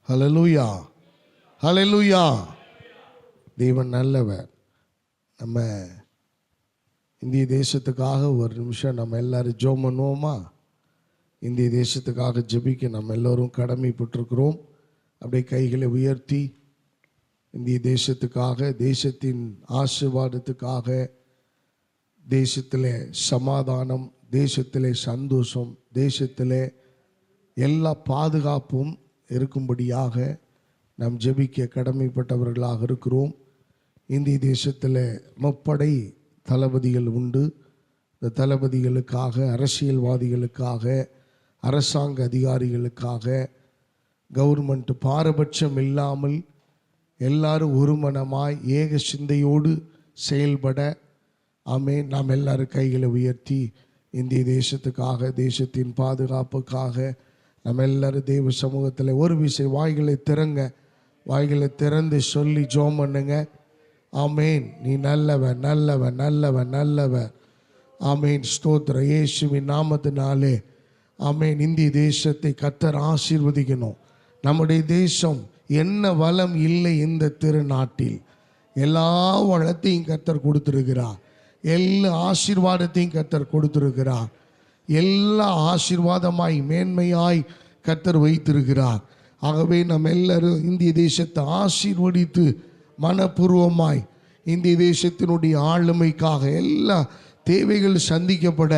ஹல்லேலூயா, ஹல்லேலூயா. தேவன் நல்லவர். நம்ம இந்திய தேசத்துக்காக ஒரு நிமிஷம் நம்ம எல்லாரும் ஜெபம் பண்ணுவோமா? இந்திய தேசத்துக்காக ஜெபிக்க நம்ம எல்லோரும் கடமைப்பட்டிருக்கிறோம். அப்படியே கைகளை உயர்த்தி இந்திய தேசத்துக்காக, தேசத்தின் ஆசீர்வாதத்துக்காக, தேசத்திலே சமாதானம், தேசத்திலே சந்தோஷம், தேசத்திலே எல்லா பாதுகாப்பும் இருக்கும்படியாக நாம் ஜெபிக்க கடமைப்பட்டவர்களாக இருக்கிறோம். இந்திய தேசத்தில் முப்படை தளபதிகள் உண்டு. இந்த தளபதிகளுக்காக, அரசியல்வாதிகளுக்காக, அரசாங்க அதிகாரிகளுக்காக, கவர்மெண்ட் பாரபட்சம் இல்லாமல் எல்லாரும் ஒருமனமாய் ஏக சிந்தையோடு செயல்பட ஆமென். நாம் எல்லாரும் கைகளை உயர்த்தி இந்திய தேசத்துக்காக, தேசத்தின் பாதுகாப்புக்காக நம்ம எல்லாரும் தேவ சமூகத்தில் ஒரு விஷயம் வாய்களை திறங்க, வாய்களை திறந்து சொல்லி ஜெபம் பண்ணுங்க. ஆமேன். நீ நல்லவன், நல்லவன், நல்லவன், நல்லவன். ஆமேன். ஸ்தோத்திர இயேசுவின் நாமத்தினாலே ஆமேன். இந்திய தேசத்தை கர்த்தர் ஆசீர்வதிக்கணும். நம்முடைய தேசம் என்ன வளம் இல்லை இந்த திருநாட்டில், எல்லா வளத்தையும் கர்த்தர் கொடுத்திருக்கிறார். எல்லா ஆசீர்வாதத்தையும் கர்த்தர் கொடுத்திருக்கிறார். எல்லா ஆசீர்வாதமாய் மேன்மையாய் கர்த்தர் வைத்திருக்கிறார். ஆகவே நம்ம எல்லாரும் இந்திய தேசத்தை ஆசீர்வதித்து மனப்பூர்வமாய் இந்திய தேசத்தினுடைய ஆளுமைக்காக எல்லா தேவைகள் சந்திக்கப்பட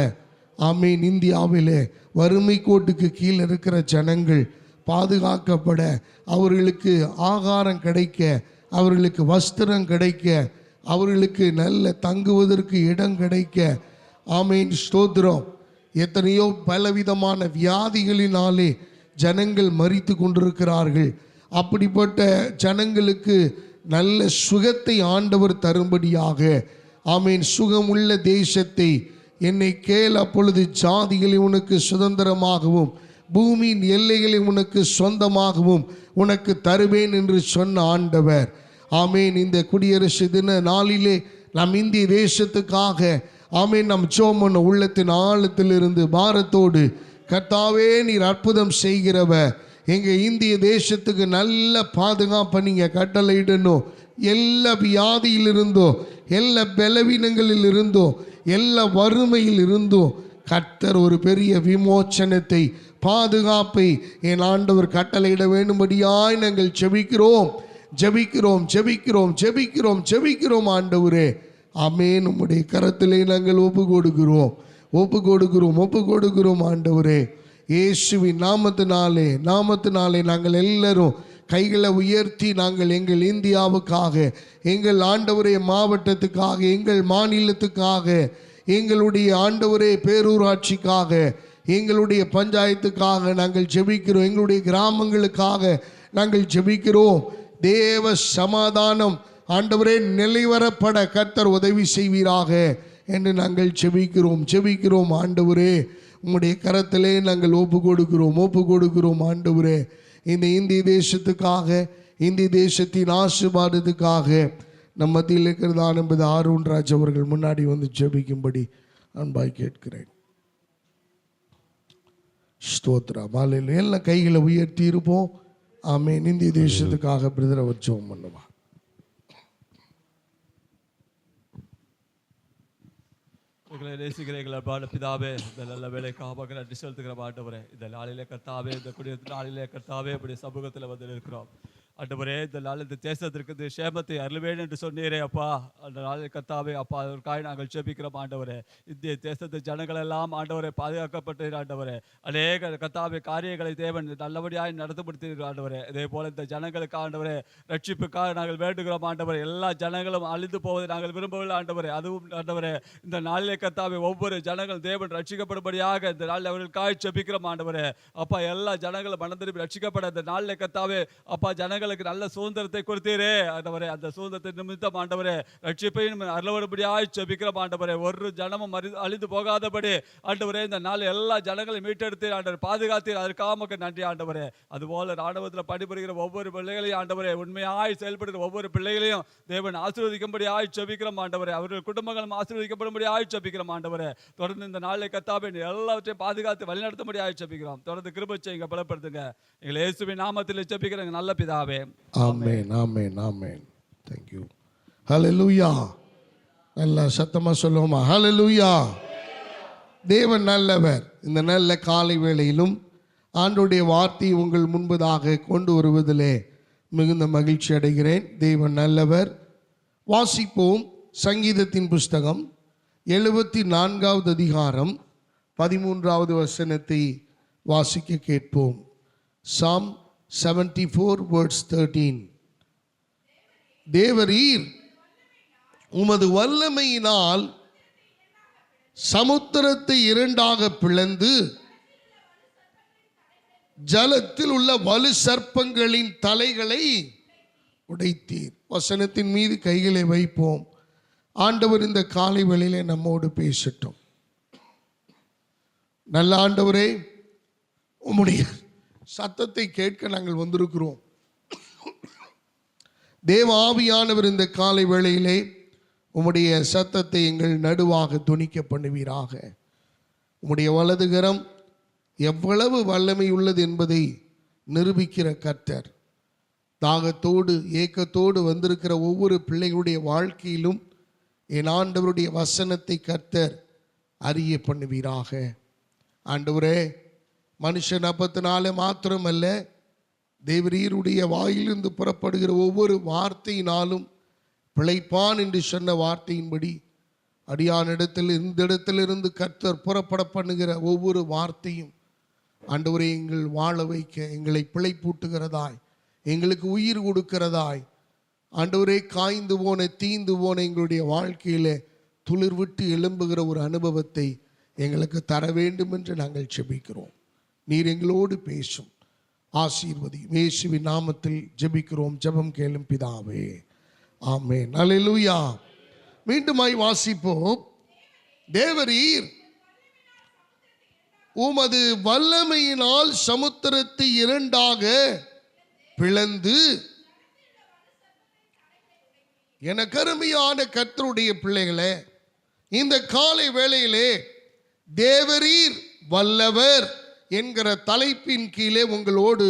ஆமீன். இந்தியாவிலே வறுமை கோட்டுக்கு கீழே இருக்கிற ஜனங்கள் பாதுகாக்கப்பட, அவர்களுக்கு ஆகாரம் கிடைக்க, அவர்களுக்கு வஸ்திரம் கிடைக்க, அவர்களுக்கு நல்ல தங்குவதற்கு இடம் கிடைக்க ஆமீன். ஸ்தோத்திரம். எத்தனையோ பலவிதமான வியாதிகளினாலே ஜனங்கள் மரித்து கொண்டிருக்கிறார்கள். அப்படிப்பட்ட ஜனங்களுக்கு நல்ல சுகத்தை ஆண்டவர் தரும்படியாக ஆமீன். சுகமுள்ள தேசத்தை என்னை கேள், அப்பொழுது ஜாதிகளை உனக்கு சுதந்திரமாகவும் பூமியின் எல்லைகளை உனக்கு சொந்தமாகவும் உனக்கு தருவேன் என்று சொன்ன ஆண்டவர் ஆமீன். இந்த குடியரசு தின நாளிலே நாம் இந்திய தேசத்துக்காக ஆமீன் நம் ஜெபம் பண்ண உள்ளத்தின் ஆழத்திலிருந்து பாரத்தோடு, கர்த்தாவே நீர் அற்புதம் செய்கிறவர், எங்கள் இந்திய தேசத்துக்கு நல்ல பாதுகாப்பை நீங்கள் கட்டளையிடணும். எல்லா வியாதியிலிருந்தோ, எல்லா பலவீனங்களில் இருந்தோ, எல்லா வறுமையில் இருந்தோ கர்த்தர் ஒரு பெரிய விமோச்சனத்தை, பாதுகாப்பை என் ஆண்டவர் கட்டளையிட வேண்டும்படியாய் நாங்கள் ஜெபிக்கிறோம், ஜெபிக்கிறோம், ஜெபிக்கிறோம், ஜெபிக்கிறோம், ஜெபிக்கிறோம். ஆண்டவரே ஆமென். உம்முடைய கரத்திலே நாங்கள் ஒப்பு கொடுக்கிறோம், ஒப்பு கொடுக்கிறோம், ஒப்பு கொடுக்கிறோம். ஆண்டவரே இயேசுவின் நாமத்தினாலே நாங்கள் எல்லாரும் கைகளை உயர்த்தி நாங்கள் எங்கள் இந்தியாவுக்காக, எங்கள் ஆண்டவரே மாவட்டத்துக்காக, எங்கள் மாநிலத்துக்காக, எங்களுடைய ஆண்டவரே பேரூராட்சிக்காக, எங்களுடைய பஞ்சாயத்துக்காக நாங்கள் ஜெபிக்கிறோம். எங்களுடைய கிராமங்களுக்காக நாங்கள் ஜெபிக்கிறோம். தேவ சமாதானம் ஆண்டவரே நிலைவரப்பட கர்த்தர் உதவி செய்வீராக என்று நாங்கள் ஜெபிக்கிறோம், ஜெபிக்கிறோம். ஆண்டவரே உம்முடைய கரத்திலே நாங்கள் ஒப்பு கொடுக்கிறோம், ஒப்பு கொடுக்கிறோம். ஆண்டவரே இந்த இந்திய தேசத்துக்காக, இந்திய தேசத்தின் ஆசீர்வாதத்துக்காக நம் மத்தியில் இருக்கிறதான் என்பது ஆரோன்ராஜ் அவர்கள் முன்னாடி வந்து ஜெபிக்கும்படி அன்பாய் கேட்கிறேன். ஸ்தோத்ரா. மாலையில் எல்லாம் கைகளை உயர்த்தி இருப்போம். ஆமென். இந்திய தேசத்துக்காக பிரதரை வச்சோம் பண்ணுவா. எங்களை நேசிக்கிற பாட பிதாவே, இந்த நல்ல வேலைக்காக நன்றி செலுத்துகிற ஆண்டவரே, இந்த நாளிலே கர்த்தாவே, இந்த குடியிருந்த நாளிலே கர்த்தாவே இப்படி சமூகத்தில் வந்து இருக்கிறோம். ஆண்டவரே இந்த நாள் இந்த தேசத்திற்கு இந்த சேமத்தை அருள்வேன் என்று சொன்னீரே அப்பா. அந்த நாளில் கர்த்தாவே அப்பா, அதற்காக நாங்கள் ஜெபிக்கிறோம். ஆண்டவரே இந்திய தேசத்து ஜனங்கள் எல்லாம் ஆண்டவரை பாதுகாக்கப்பட்டு ஆண்டவரே அநேக கர்த்தாவே காரியங்களை தேவன் நல்லபடியாக நடத்தப்படுத்தீர்கள். ஆண்டவரே இதே போல இந்த ஜனங்களுக்கு ஆண்டவரே ரட்சிப்புக்காக நாங்கள் வேண்டுகிறோம். ஆண்டவரே எல்லா ஜனங்களும் அழிந்து போவதை நாங்கள் விரும்பவில்லை. ஆண்டவரே அதுவும் ஆண்டவரே இந்த நாளிலே கர்த்தாவே ஒவ்வொரு ஜனங்கள் தேவன் ரட்சிக்கப்படும்படியாக இந்த நாளில் அவர்களுக்காக ஜெபிக்கிறோம். ஆண்டவரே அப்பா எல்லா ஜனங்களும் மனம் திரும்பி ரட்சிக்கப்பட இந்த நாளிலே கர்த்தாவே அப்பா ஜனங்கள் ஜனங்களுக்கு நல்ல சுதந்திரத்தை கொடுத்தீரே ஆண்டவரே. அந்த சுதந்திரத்தை நிமித்தம் ஆண்டவரே ரட்சிப்பையும் அருளவரும்படியாய் ஜெபிக்கிறோம் ஆண்டவரே. ஒரு ஜனமும் அழிந்து போகாதபடி ஆண்டவரே இந்த நாள் எல்லா ஜனங்களையும் மீட்டெடுத்து ஆண்டவர் பாதுகாத்தீர். அதற்காக உமக்கு நன்றி ஆண்டவரே. அதுபோல ராணுவத்தில் பணிபுரிகிற ஒவ்வொரு பிள்ளைகளையும் ஆண்டவரே, உண்மையாய் செயல்படுகிற ஒவ்வொரு பிள்ளைகளையும் தேவன் ஆசீர்வதிக்கும்படியாய் ஜெபிக்கிறோம் ஆண்டவரே. அவர்கள் குடும்பங்களும் ஆசீர்வதிக்கப்படும்படியாய் ஜெபிக்கிறோம் ஆண்டவரே. தொடர்ந்து இந்த நாளை கர்த்தாவே எல்லாவற்றையும் பாதுகாத்து வழிநடத்தும்படியாய் ஜெபிக்கிறோம். தொடர்ந்து கிருபை செய்யுங்க, பலப்படுத்துங்க. எங்களை இயேசுவின் நாமத்தில் ஜெபிக்கிறேன் நல்ல பிதாவே. ஆமென், ஆமென், ஆமென். Thank you. ஹல்லேலூயா. நல்லா சத்தமா சொல்லுவோமா? ஹல்லேலூயா. தேவன் நல்லவர். இந்த நல்ல காலை வேளையிலும் ஆண்டவருடைய வார்த்தையை உங்கள் முன்பதாக கொண்டு வருவதிலே மிகுந்த மகிழ்ச்சி அடைகிறேன். தேவன் நல்லவர். வாசிப்போம். சங்கீதத்தின் புஸ்தகம் 74வது அதிகாரம் 13வது வசனத்தை வாசிக்க கேட்போம். Psalm 74 verse 13. தேவரீர் உமது வல்லமையினால் சமுத்திரத்தை இரண்டாக பிளந்து ஜலத்தில் உள்ள வலு சர்ப்பங்களின் தலைகளை உடைத்தீர். வசனத்தின் மீது கைகளை வைப்போம். ஆண்டவர் இந்த காலை வேளையிலே நம்மோடு பேசட்டும். நல்ல ஆண்டவரே, உம்முடைய சத்தத்தை கேட்க நாங்கள் வந்திருக்கிறோம். தேவ ஆவியானவர் இந்த காலை வேளையிலே உம்முடைய சத்தத்தை எங்கள் நடுவாக துணிக்க பண்ணுவீராக. உம்முடைய வலதுகரம் எவ்வளவு வல்லமை உள்ளது என்பதை நிரூபிக்கிற கர்த்தர். தாகத்தோடு ஏக்கத்தோடு வந்திருக்கிற ஒவ்வொரு பிள்ளைகளுடைய வாழ்க்கையிலும் என் ஆண்டவருடைய வசனத்தை கர்த்தர் அறிய பண்ணுவீராக. ஆண்டவரே, மனுஷன் அப்பத்தினால மாத்திரமல்ல, தேவரீருடைய வாயிலிருந்து புறப்படுகிற ஒவ்வொரு வார்த்தையினாலும் பிழைப்பான் என்று சொன்ன வார்த்தையின்படி அடியானிடத்தில் இந்த இடத்திலிருந்து கர்த்தர் புறப்பட பண்ணுகிற ஒவ்வொரு வார்த்தையும் ஆண்டவரே எங்கள் வாழ வைக்க, எங்களை பிழைப்பூட்டுகிறதாய், எங்களுக்கு உயிர் கொடுக்கிறதாய், ஆண்டவரே காய்ந்து போன தீந்து போன எங்களுடைய வாழ்க்கையில் துளிர் விட்டு எழும்புகிற ஒரு அனுபவத்தை எங்களுக்கு தர வேண்டும் என்று நாங்கள் ஜெபிக்கிறோம். நீர் எங்களோடு பேசும், ஆசீர்வதி. இயேசுவின் நாமத்தில் ஜெபிக்கிறோம். ஜெபம் கேளும் பிதாவே, ஆமென். அல்லேலூயா. மீண்டுமாய் வாசிப்போம். தேவரீர் உமது வல்லமையினால் சமுத்திரத்தை இரண்டாக பிளந்து. என கருமையான கர்த்தருடைய பிள்ளைகளே, இந்த காலை வேளையிலே தேவரீர் வல்லவர் என்கிற தலைப்பின் கீழே உங்களோடு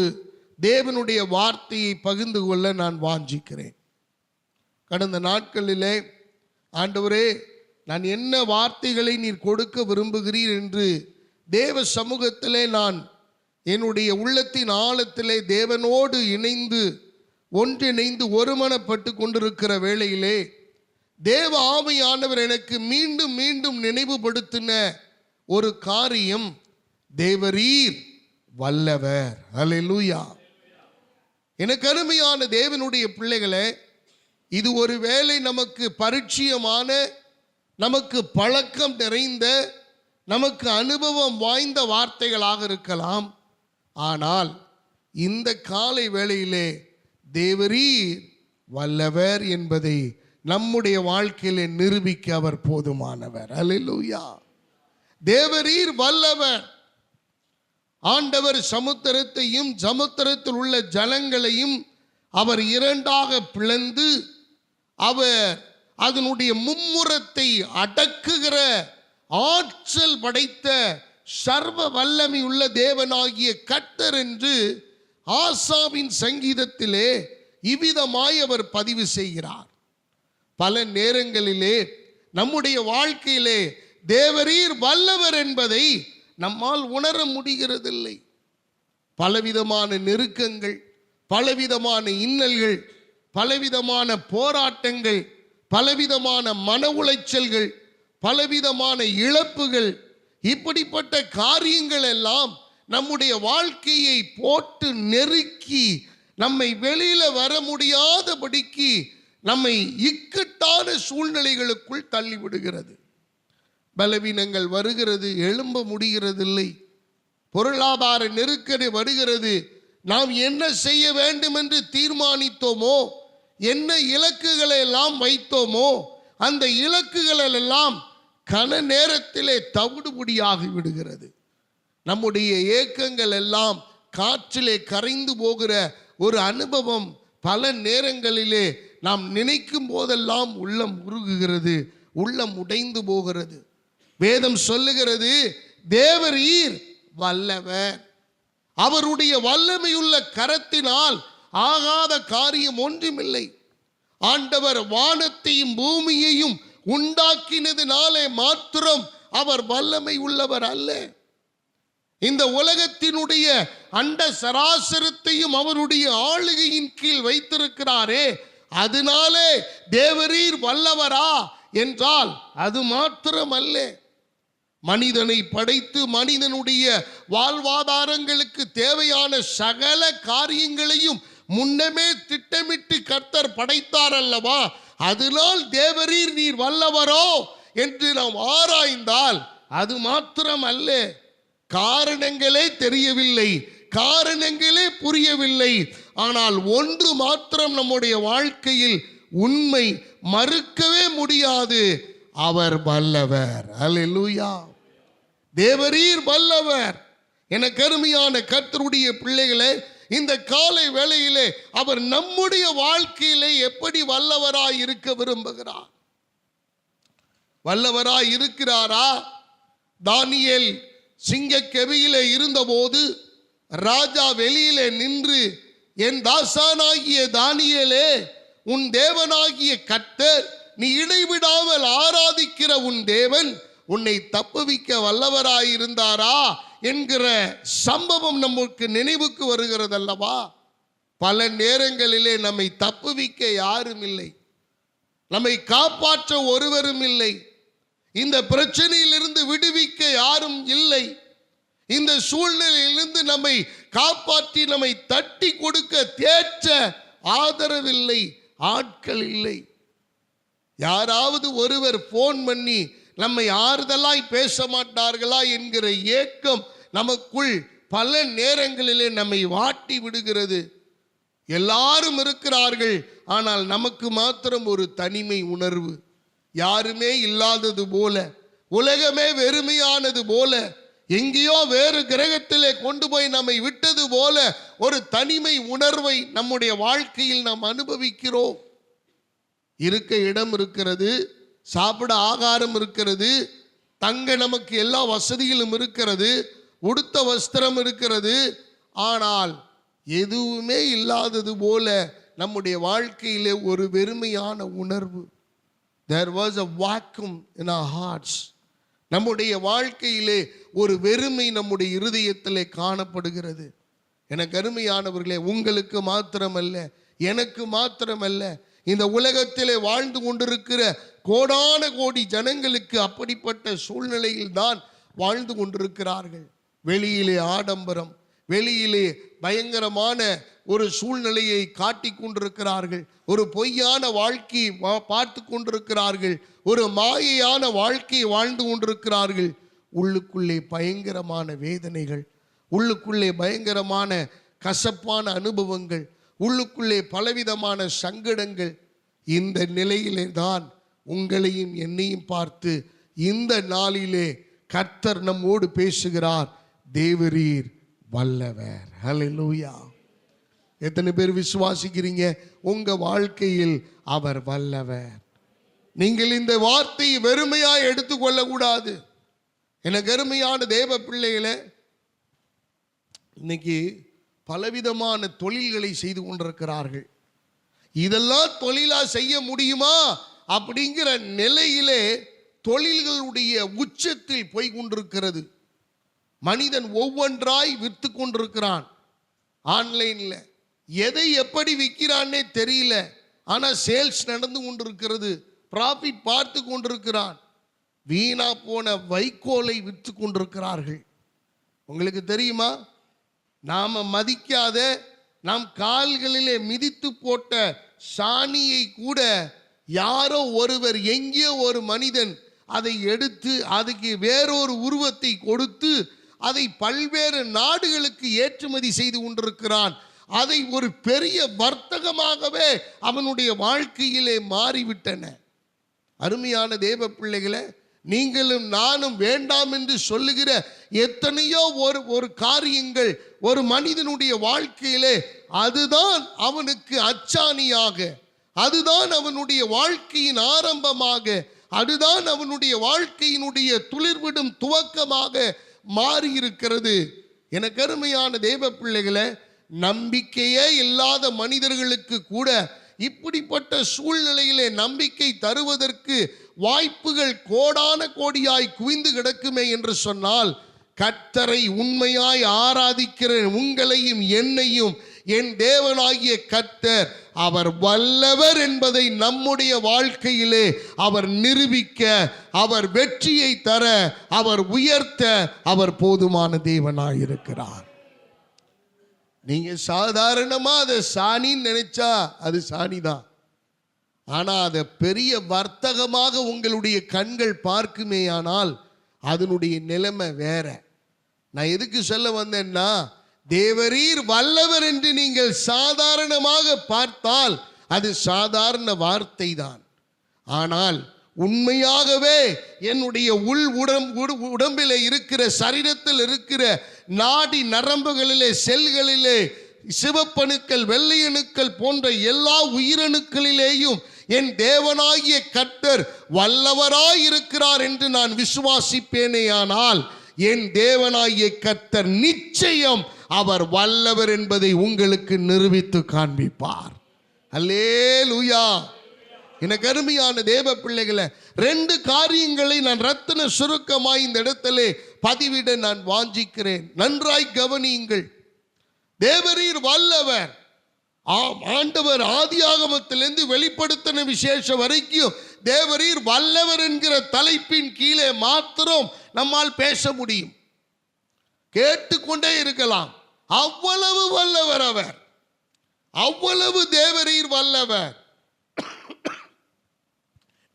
தேவனுடைய வார்த்தையை பகிர்ந்து கொள்ள நான் வாஞ்சிக்கிறேன். கடந்த நாட்களிலே ஆண்டவரே, நான் என்ன வார்த்தைகளை நீர் கொடுக்க விரும்புகிறீர் என்று தேவ சமூகத்திலே நான் என்னுடைய உள்ளத்தின் ஆழத்திலே தேவனோடு இணைந்து ஒன்றிணைந்து ஒருமனப்பட்டு கொண்டிருக்கிற வேளையிலே தேவ ஆவியானவர் எனக்கு மீண்டும் மீண்டும் நினைவுபடுத்தின ஒரு காரியம், தேவரீர் வல்லவர். அல்லேலூயா. எனக்கு அருமையான தேவனுடைய பிள்ளைகளே, இது ஒரு வேளை நமக்கு பரிச்சயமான, நமக்கு பழக்கம் நிறைந்த, நமக்கு அனுபவம் வாய்ந்த வார்த்தைகளாக இருக்கலாம். ஆனால் இந்த காலை வேளையிலே தேவரீர் வல்லவர் என்பதை நம்முடைய வாழ்க்கையிலே நிரூபிக்க அவர் போதுமானவர். அல்லேலூயா. தேவரீர் வல்லவர். ஆண்டவர் சமுத்திரத்தையும் சமுத்திரத்தில் உள்ள ஜலங்களையும் அவர் இரண்டாக பிளந்து அவர் அதனுடைய மும்முரத்தை அடக்குகிற ஆற்றல் படைத்த சர்வ வல்லமை உள்ள தேவனாகிய கர்த்தர் என்று ஆசாவின் சங்கீதத்திலே இவ்விதமாய் அவர் பதிவு செய்கிறார். பல நேரங்களிலே நம்முடைய வாழ்க்கையிலே தேவரீர் வல்லவர் என்பதை நம்மால் உணர முடிகிறதில்லை. பலவிதமான நெருக்கங்கள், பலவிதமான இன்னல்கள், பலவிதமான போராட்டங்கள், பலவிதமான மன உளைச்சல்கள், பலவிதமான இழப்புகள், இப்படிப்பட்ட காரியங்கள் எல்லாம் நம்முடைய வாழ்க்கையை போட்டு நெருக்கி நம்மை வெளியில வர முடியாதபடிக்கு நம்மை இக்கட்டான சூழ்நிலைகளுக்குள் தள்ளிவிடுகிறது. பலவீனங்கள் வருகிறது, எழும்ப முடிகிறதில்லை. பொருளாதார நெருக்கடி வருகிறது, நாம் என்ன செய்ய வேண்டும் என்று தீர்மானித்தோமோ, என்ன இலக்குகளை எல்லாம் வைத்தோமோ, அந்த இலக்குகள் எல்லாம் கன நேரத்திலே தவிடுபடியாகி விடுகிறது. நம்முடைய ஏக்கங்கள் எல்லாம் காற்றிலே கரைந்து போகிற ஒரு அனுபவம் பல நேரங்களிலே நாம் நினைக்கும் போதெல்லாம் உள்ளம் உருகுகிறது, உள்ளம் உடைந்து போகிறது. வேதம் சொல்லுகிறது, தேவரீர் வல்லவர், அவருடைய வல்லமையுள்ள கரத்தினால் ஆகாத காரியம் ஒன்றுமில்லை. ஆண்டவர் வானத்தையும் பூமியையும் உண்டாக்கினதினாலே மாத்திரம் அவர் வல்லமை உள்ளவர் அல்ல. இந்த உலகத்தினுடைய அண்ட சராசரத்தையும் அவருடைய ஆளுகையின் கீழ் வைத்திருக்கிறாரே, அதனாலே தேவரீர் வல்லவரா என்றால் அது மாத்திரம் அல்ல. மனிதனை படைத்து மனிதனுடைய வாழ்வாதாரங்களுக்கு தேவையான சகல காரியங்களையும் முன்னமே திட்டமிட்டு கர்த்தர் படைத்தார் அல்லவா, அதனால் தேவரீர் நீர் வல்லவரோ என்று நாம் ஆராய்ந்தால் அது மாத்திரம் அல்ல. காரணங்களே தெரியவில்லை, காரணங்களே புரியவில்லை. ஆனால் ஒன்று மாத்திரம் நம்முடைய வாழ்க்கையில் உண்மை, மறுக்கவே முடியாது, அவர் வல்லவர். அல்லேலூயா. தேவரீர் வல்லவர். எனக்கு அருமையான கர்த்தருடைய பிள்ளைகளே, இந்த காலை வேளையிலே அவர் நம்முடைய வாழ்க்கையிலே எப்படி வல்லவராய் இருக்க விரும்புகிறார்? வல்லவராய் இருக்கிறாரா? தானியேல் சிங்கக்கெபியிலே இருந்தபோது ராஜா வெளியிலே நின்று, என் தாசானாகிய தானியேலே, உன் தேவனாகிய கர்த்தர், நீ இடைவிடாமல் ஆராதிக்கிற உன் தேவன் உன்னை தப்புவிக்க வல்லவராயிருந்தாரா என்கிற சம்பவம் நமக்கு நினைவுக்கு வருகிறது அல்லவா? பல நேரங்களிலே நம்மை தப்புவிக்க யாரும் இல்லை, நம்மை காப்பாற்ற ஒருவரும் இல்லை, இந்த பிரச்சனையிலிருந்து விடுவிக்க யாரும் இல்லை, இந்த சூழ்நிலையிலிருந்து நம்மை காப்பாற்றி நம்மை தட்டி கொடுக்க தேற்ற ஆதரவில்லை, ஆட்கள் இல்லை. யாராவது ஒருவர் போன் பண்ணி நம்மை ஆறுதலாய் பேச மாட்டார்களா என்கிற ஏக்கம் நமக்குள் பல நேரங்களிலே நம்மை வாட்டி விடுகிறது. எல்லாரும் இருக்கிறார்கள், ஆனால் நமக்கு மாத்திரம் ஒரு தனிமை உணர்வு, யாருமே இல்லாதது போல, உலகமே வெறுமையானது போல, எங்கேயோ வேறு கிரகத்திலே கொண்டு போய் நம்மை விட்டது போல ஒரு தனிமை உணர்வை நம்முடைய வாழ்க்கையில் நாம் அனுபவிக்கிறோம். இருக்க இடம் இருக்கிறது, சாப்பிட ஆகாரம் இருக்கிறது, தங்க நமக்கு எல்லா வசதிகளும் இருக்கிறது, உடுத்த வஸ்திரம் இருக்கிறது, ஆனால் எதுவுமே இல்லாதது போல நம்முடைய வாழ்க்கையிலே ஒரு வெறுமையான உணர்வு. There was a vacuum in our hearts. நம்முடைய வாழ்க்கையிலே ஒரு வெறுமை நம்முடைய இருதயத்திலே காணப்படுகிறது. எனக்கு அருமையானவர்களே, உங்களுக்கு மாத்திரமல்ல, எனக்கு மாத்திரமல்ல, இந்த உலகத்திலே வாழ்ந்து கொண்டிருக்கிற கோடான கோடி ஜனங்களுக்கு அப்படிப்பட்ட சூழ்நிலையில் தான் வாழ்ந்து கொண்டிருக்கிறார்கள். வெளியிலே ஆடம்பரம், வெளியிலே பயங்கரமான ஒரு சூழ்நிலையை காட்டி கொண்டிருக்கிறார்கள், ஒரு பொய்யான வாழ்க்கையை பார்த்து கொண்டிருக்கிறார்கள், ஒரு மாயையான வாழ்க்கையை வாழ்ந்து கொண்டிருக்கிறார்கள். உள்ளுக்குள்ளே பயங்கரமான வேதனைகள், உள்ளுக்குள்ளே பயங்கரமான கசப்பான அனுபவங்கள், உள்ளுக்குள்ளே பலவிதமான சங்கடங்கள். இந்த நிலையிலே தான் உங்களையும் என்னையும் பார்த்து இந்த நாளிலே கர்த்தர் நம்மோடு பேசுகிறார். தேவரீர் வல்லவர். ஹல்லேலூயா. எத்தனை பேர் விசுவாசிக்கிறீங்க உங்க வாழ்க்கையில் அவர் வல்லவர்? நீங்கள் இந்த வார்த்தையை வெறுமையாய் எடுத்துக்கொள்ள கூடாது. எனக்கு அருமையான தேவ பிள்ளைகளே, இன்னைக்கு பலவிதமான தொழில்களை செய்து கொண்டிருக்கிறார்கள். இதெல்லாம் தொழிலா செய்ய முடியுமா அப்படிங்கிற நிலையிலே தொழில்களுடைய உச்சத்தில் போய் கொண்டிருக்கிறது. மனிதன் ஒவ்வொன்றாய் விற்று கொண்டிருக்கிறான். ஆன்லைன்ல எதை எப்படி விற்கிறான்னே தெரியல, ஆனால் சேல்ஸ் நடந்து கொண்டிருக்கிறது, ப்ராஃபிட் பார்த்து கொண்டிருக்கிறான். வீணா போன வைக்கோலை விற்று கொண்டிருக்கிறார்கள். உங்களுக்கு தெரியுமா, நாம மதிக்காத, நாம் கால்களிலே மிதித்து போட்ட சாணியை கூட யாரோ ஒருவர், எங்கேயோ ஒரு மனிதன் அதை எடுத்து அதுக்கு வேறொரு உருவத்தை கொடுத்து அதை பல்வேறு நாடுகளுக்கு ஏற்றுமதி செய்து கொண்டிருக்கிறான். அதை ஒரு பெரிய வர்த்தகமாகவே அவனுடைய வாழ்க்கையிலே மாறிவிட்டன. அருமையான தேவ பிள்ளைகளே, நீங்களும் நானும் வேண்டாம் என்று சொல்லுகிற எத்தனையோ ஒரு காரியங்கள் ஒரு மனிதனுடைய வாழ்க்கையிலே அதுதான் அவனுக்கு அச்சாணியாக, அதுதான் அவனுடைய வாழ்க்கையின் ஆரம்பமாக, அதுதான் அவனுடைய வாழ்க்கையினுடைய துளிர்விடும் துவக்கமாக மாறியிருக்கிறது. எனக்கு அருமையான தேவ பிள்ளைகளே, நம்பிக்கையே இல்லாத மனிதர்களுக்கு கூட இப்படிப்பட்ட சூழ்நிலையிலே நம்பிக்கை தருவதற்கு வாய்ப்புகள் கோடான கோடியாய் குவிந்து கிடக்குமே என்று சொன்னால், கர்த்தரை உண்மையாய் ஆராதிக்கிற உங்களையும் என்னையும் என் தேவனாகிய கர்த்தர் அவர் வல்லவர் என்பதை நம்முடைய வாழ்க்கையிலே அவர் நிரூபிக்க, அவர் வெற்றியை தர, அவர் உயர்த்த அவர் போதுமான தேவனாயிருக்கிறார். நீங்க சாதாரணமா அதை சாணின்னு நினைச்சா அது சாணிதான். ஆனா அதை பெரிய வர்த்தகமாக உங்களுடைய கண்கள் பார்க்குமேயானால் அதனுடைய நிலைமை வேற. நான் எதுக்கு சொல்ல வந்தேன்னா, தேவரீர் வல்லவர் என்று நீங்கள் சாதாரணமாக பார்த்தால் அது சாதாரண வார்த்தை தான். ஆனால் உண்மையாகவே என்னுடைய உடம்பிலே இருக்கிற, சரீரத்தில் இருக்கிற நாடி நரம்புகளிலே, செல்களிலே, சிவப்பணுக்கள், வெள்ளையணுக்கள் போன்ற எல்லா உயிரணுக்களிலேயும் என் தேவனாகிய கர்த்தர் வல்லவராய் இருக்கிறார் என்று நான் விசுவாசிப்பேனேயானால் என் தேவனாகிய கர்த்தர் நிச்சயம் அவர் வல்லவர் என்பதை உங்களுக்கு நிரூபித்து காண்பிப்பார். அல்லேலூயா. எனக்கு அருமையான தேவ பிள்ளைகளை, 2 காரியங்களை நான் ரத்தின சுருக்கமாய் இந்த இடத்திலே பதிவிட நான் வாஞ்சிக்கிறேன். நன்றாய் கவனியுங்கள். தேவரீர் வல்லவர். ஆண்டவர் ஆதியாகமத்திலிருந்து வெளிப்படுத்தின விசேஷம் வரைக்கும் தேவரீர் வல்லவர் என்கிற தலைப்பின் கீழே மாத்திரம் நம்மால் பேச முடியும். கேட்டுக்கொண்டே இருக்கலாம். அவ்வளவு வல்லவர் அவர், அவ்வளவு தேவரீர் வல்லவர்.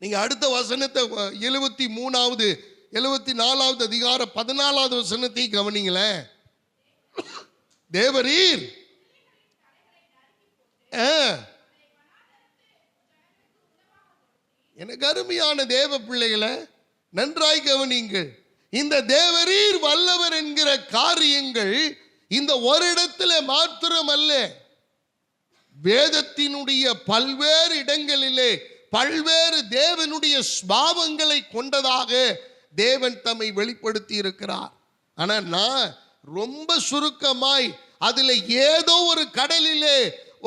நீங்க அடுத்த வசனத்தை 73வது 74வது அதிகாரம் 14வது வசனத்தை கவனிங்களேன். தேவரீர் எனக்கு அருமையான தேவ பிள்ளைகளை நன்றாய் கவனிங்கள். இந்த தேவரீர் வல்லவர் என்கிற காரியங்கள் இந்த ஒரு இடத்துல மாத்திரமல்ல, வேதத்தினுடைய பல்வேறு இடங்களிலே பல்வேறு தேவனுடைய ஸ்பாவங்களை கொண்டதாக தேவன் தம்மை வெளிப்படுத்தி இருக்கிறார். ஆனா நான் ரொம்ப சுருக்கமாய் அதுல ஏதோ ஒரு கடலிலே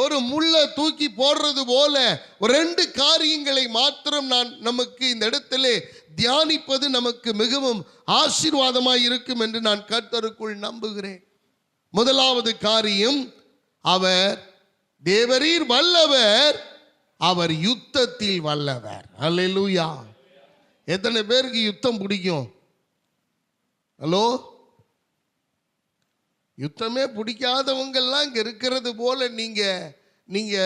ஒரு முள்ளை தூக்கி போடுறது போல 2 காரியங்களை மாத்திரம் நான் நமக்கு இந்த இடத்திலே தியானிப்பது நமக்கு மிகவும் ஆசீர்வாதமாய் இருக்கும் என்று நான் கர்த்தருக்குள் நம்புகிறேன். முதலாவது காரியம், அவர் தேவரீர் வல்லவர், அவர் யுத்தத்தில் வல்லவர். அல்லேலூயா. எத்தனை பேருக்கு யுத்தம் பிடிக்கும்? ஹலோ, யுத்தமே பிடிக்காதவங்கெல்லாம் இங்கே இருக்கிறது போல நீங்க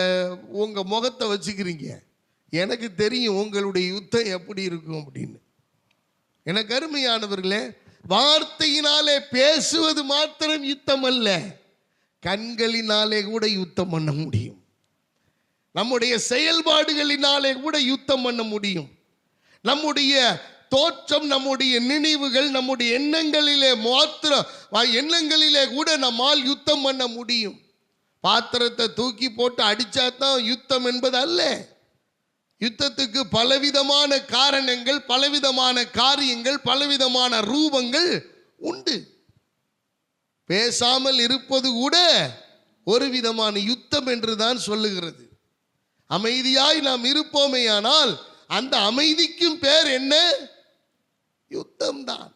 உங்க முகத்தை வச்சுக்கிறீங்க. எனக்கு தெரியும் உங்களுடைய யுத்தம் எப்படி இருக்கும் அப்படின்னு. எனக்கு அருமையானவர்களே, வார்த்தையினாலே பேசுவது மாத்திரம் யுத்தம் அல்ல, கண்களினாலே கூட யுத்தம் பண்ண முடியும். நம்முடைய செயல்பாடுகளினாலே கூட யுத்தம் பண்ண முடியும். நம்முடைய தோற்றம், நம்முடைய நினைவுகள், நம்முடைய எண்ணங்களிலே கூட நம்மால் யுத்தம் பண்ண முடியும். பாத்திரத்தை தூக்கி போட்டு அடிச்சா தான் யுத்தம் என்பது அல்ல. யுத்தத்துக்கு பலவிதமான காரணங்கள், பலவிதமான காரியங்கள், பலவிதமான ரூபங்கள் உண்டு. பேசாமல் இருப்பது கூட ஒரு விதமான யுத்தம் என்று தான் சொல்லுகிறது. அமைதியாய் நாம் இருப்போமேயானால் அந்த அமைதிக்கும் பேர் என்ன? யுத்தம்தான்.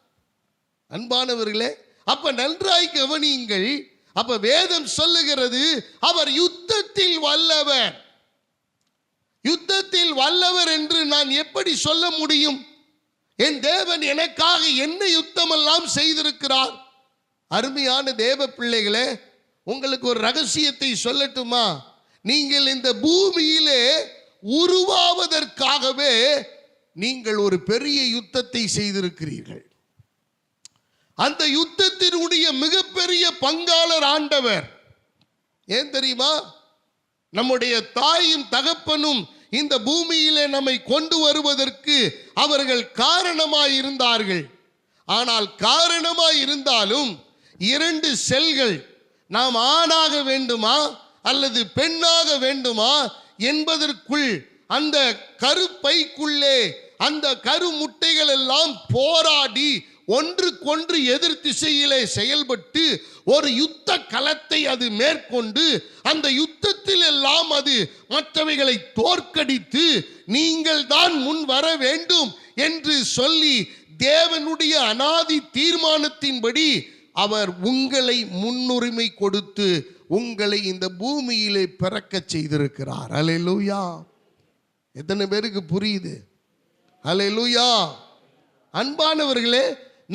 அன்பானவர்களே, அப்ப நன்றாய் கவனியுங்கள். அப்ப வேதம் சொல்லுகிறது அவர் யுத்தத்தில் வல்லவர். யுத்தத்தில் வல்லவர் என்று நான் எப்படி சொல்ல முடியும்? என் தேவன் எனக்காக என்ன யுத்தமெல்லாம் செய்திருக்கிறார். அருமையான தேவ பிள்ளைகளே, உங்களுக்கு ஒரு ரகசியத்தை சொல்லட்டுமா? நீங்கள் இந்த பூமியிலே உருவாவதற்காகவே நீங்கள் ஒரு பெரிய யுத்தத்தை செய்திருக்கிறீர்கள். அந்த யுத்தத்தினுடைய மிகப்பெரிய பங்காளர் ஆண்டவர். ஏன் தெரியுமா? நம்முடைய தாயும் தகப்பனும் இந்த பூமியிலே நம்மை கொண்டு வருவதற்கு அவர்கள் காரணமாய் இருந்தார்கள். ஆனால் காரணமாய் இருந்தாலும் 2 செல்கள், நாம் ஆணாக வேண்டுமா அல்லது பெண்ணாக வேண்டுமா என்பதற்குள் அந்த கருப்பைக்குள்ளே அந்த கருமுட்டைகள் எல்லாம் போராடி ஒன்றுக்கொன்று எதிர் திசையிலே செயல்பட்டு ஒரு யுத்த களத்தை அது மேற்கொண்டு அந்த யுத்தத்தில் எல்லாம் அது மற்றவைகளை தோற்கடித்து நீங்கள் தான் முன் வர வேண்டும் என்று சொல்லி தேவனுடைய அனாதி தீர்மானத்தின்படி அவர் உங்களை முன்னுரிமை கொடுத்து உங்களை இந்த பூமியிலே பிறக்க செய்திருக்கிறார். அல்லேலூயா. எத்தனை பேருக்கு புரியுது? அல்லேலூயா. அன்பானவர்களே,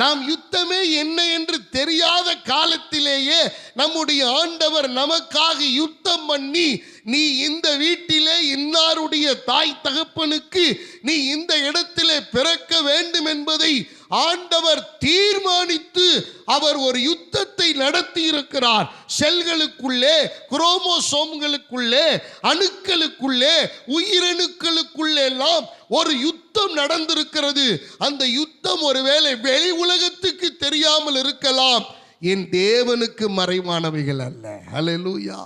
நாம் யுத்தமே என்ன என்று தெரியாத காலத்திலேயே நம்முடைய ஆண்டவர் நமக்காக யுத்தம் பண்ணி, நீ இந்த வீட்டிலே இன்னாருடைய தாய் தகப்பனுக்கு நீ இந்த இடத்திலே பிறக்க வேண்டும் என்பதை ஆண்டவர் தீர்மானித்து அவர் ஒரு யுத்தத்தை நடத்தி இருக்கிறார். செல்களுக்குள்ளே, குரோமோசோம்களுக்குள்ளே, அணுக்களுக்குள்ளே, உயிரணுக்களுக்குள்ளே எல்லாம் ஒரு யுத்தம் நடந்திருக்கிறது. அந்த யுத்தம் ஒருவேளை வெளி உலகத்துக்கு தெரியாமல் இருக்கலாம், என் தேவனுக்கு மறைவானவைகள் அல்ல. ஹல்லேலூயா.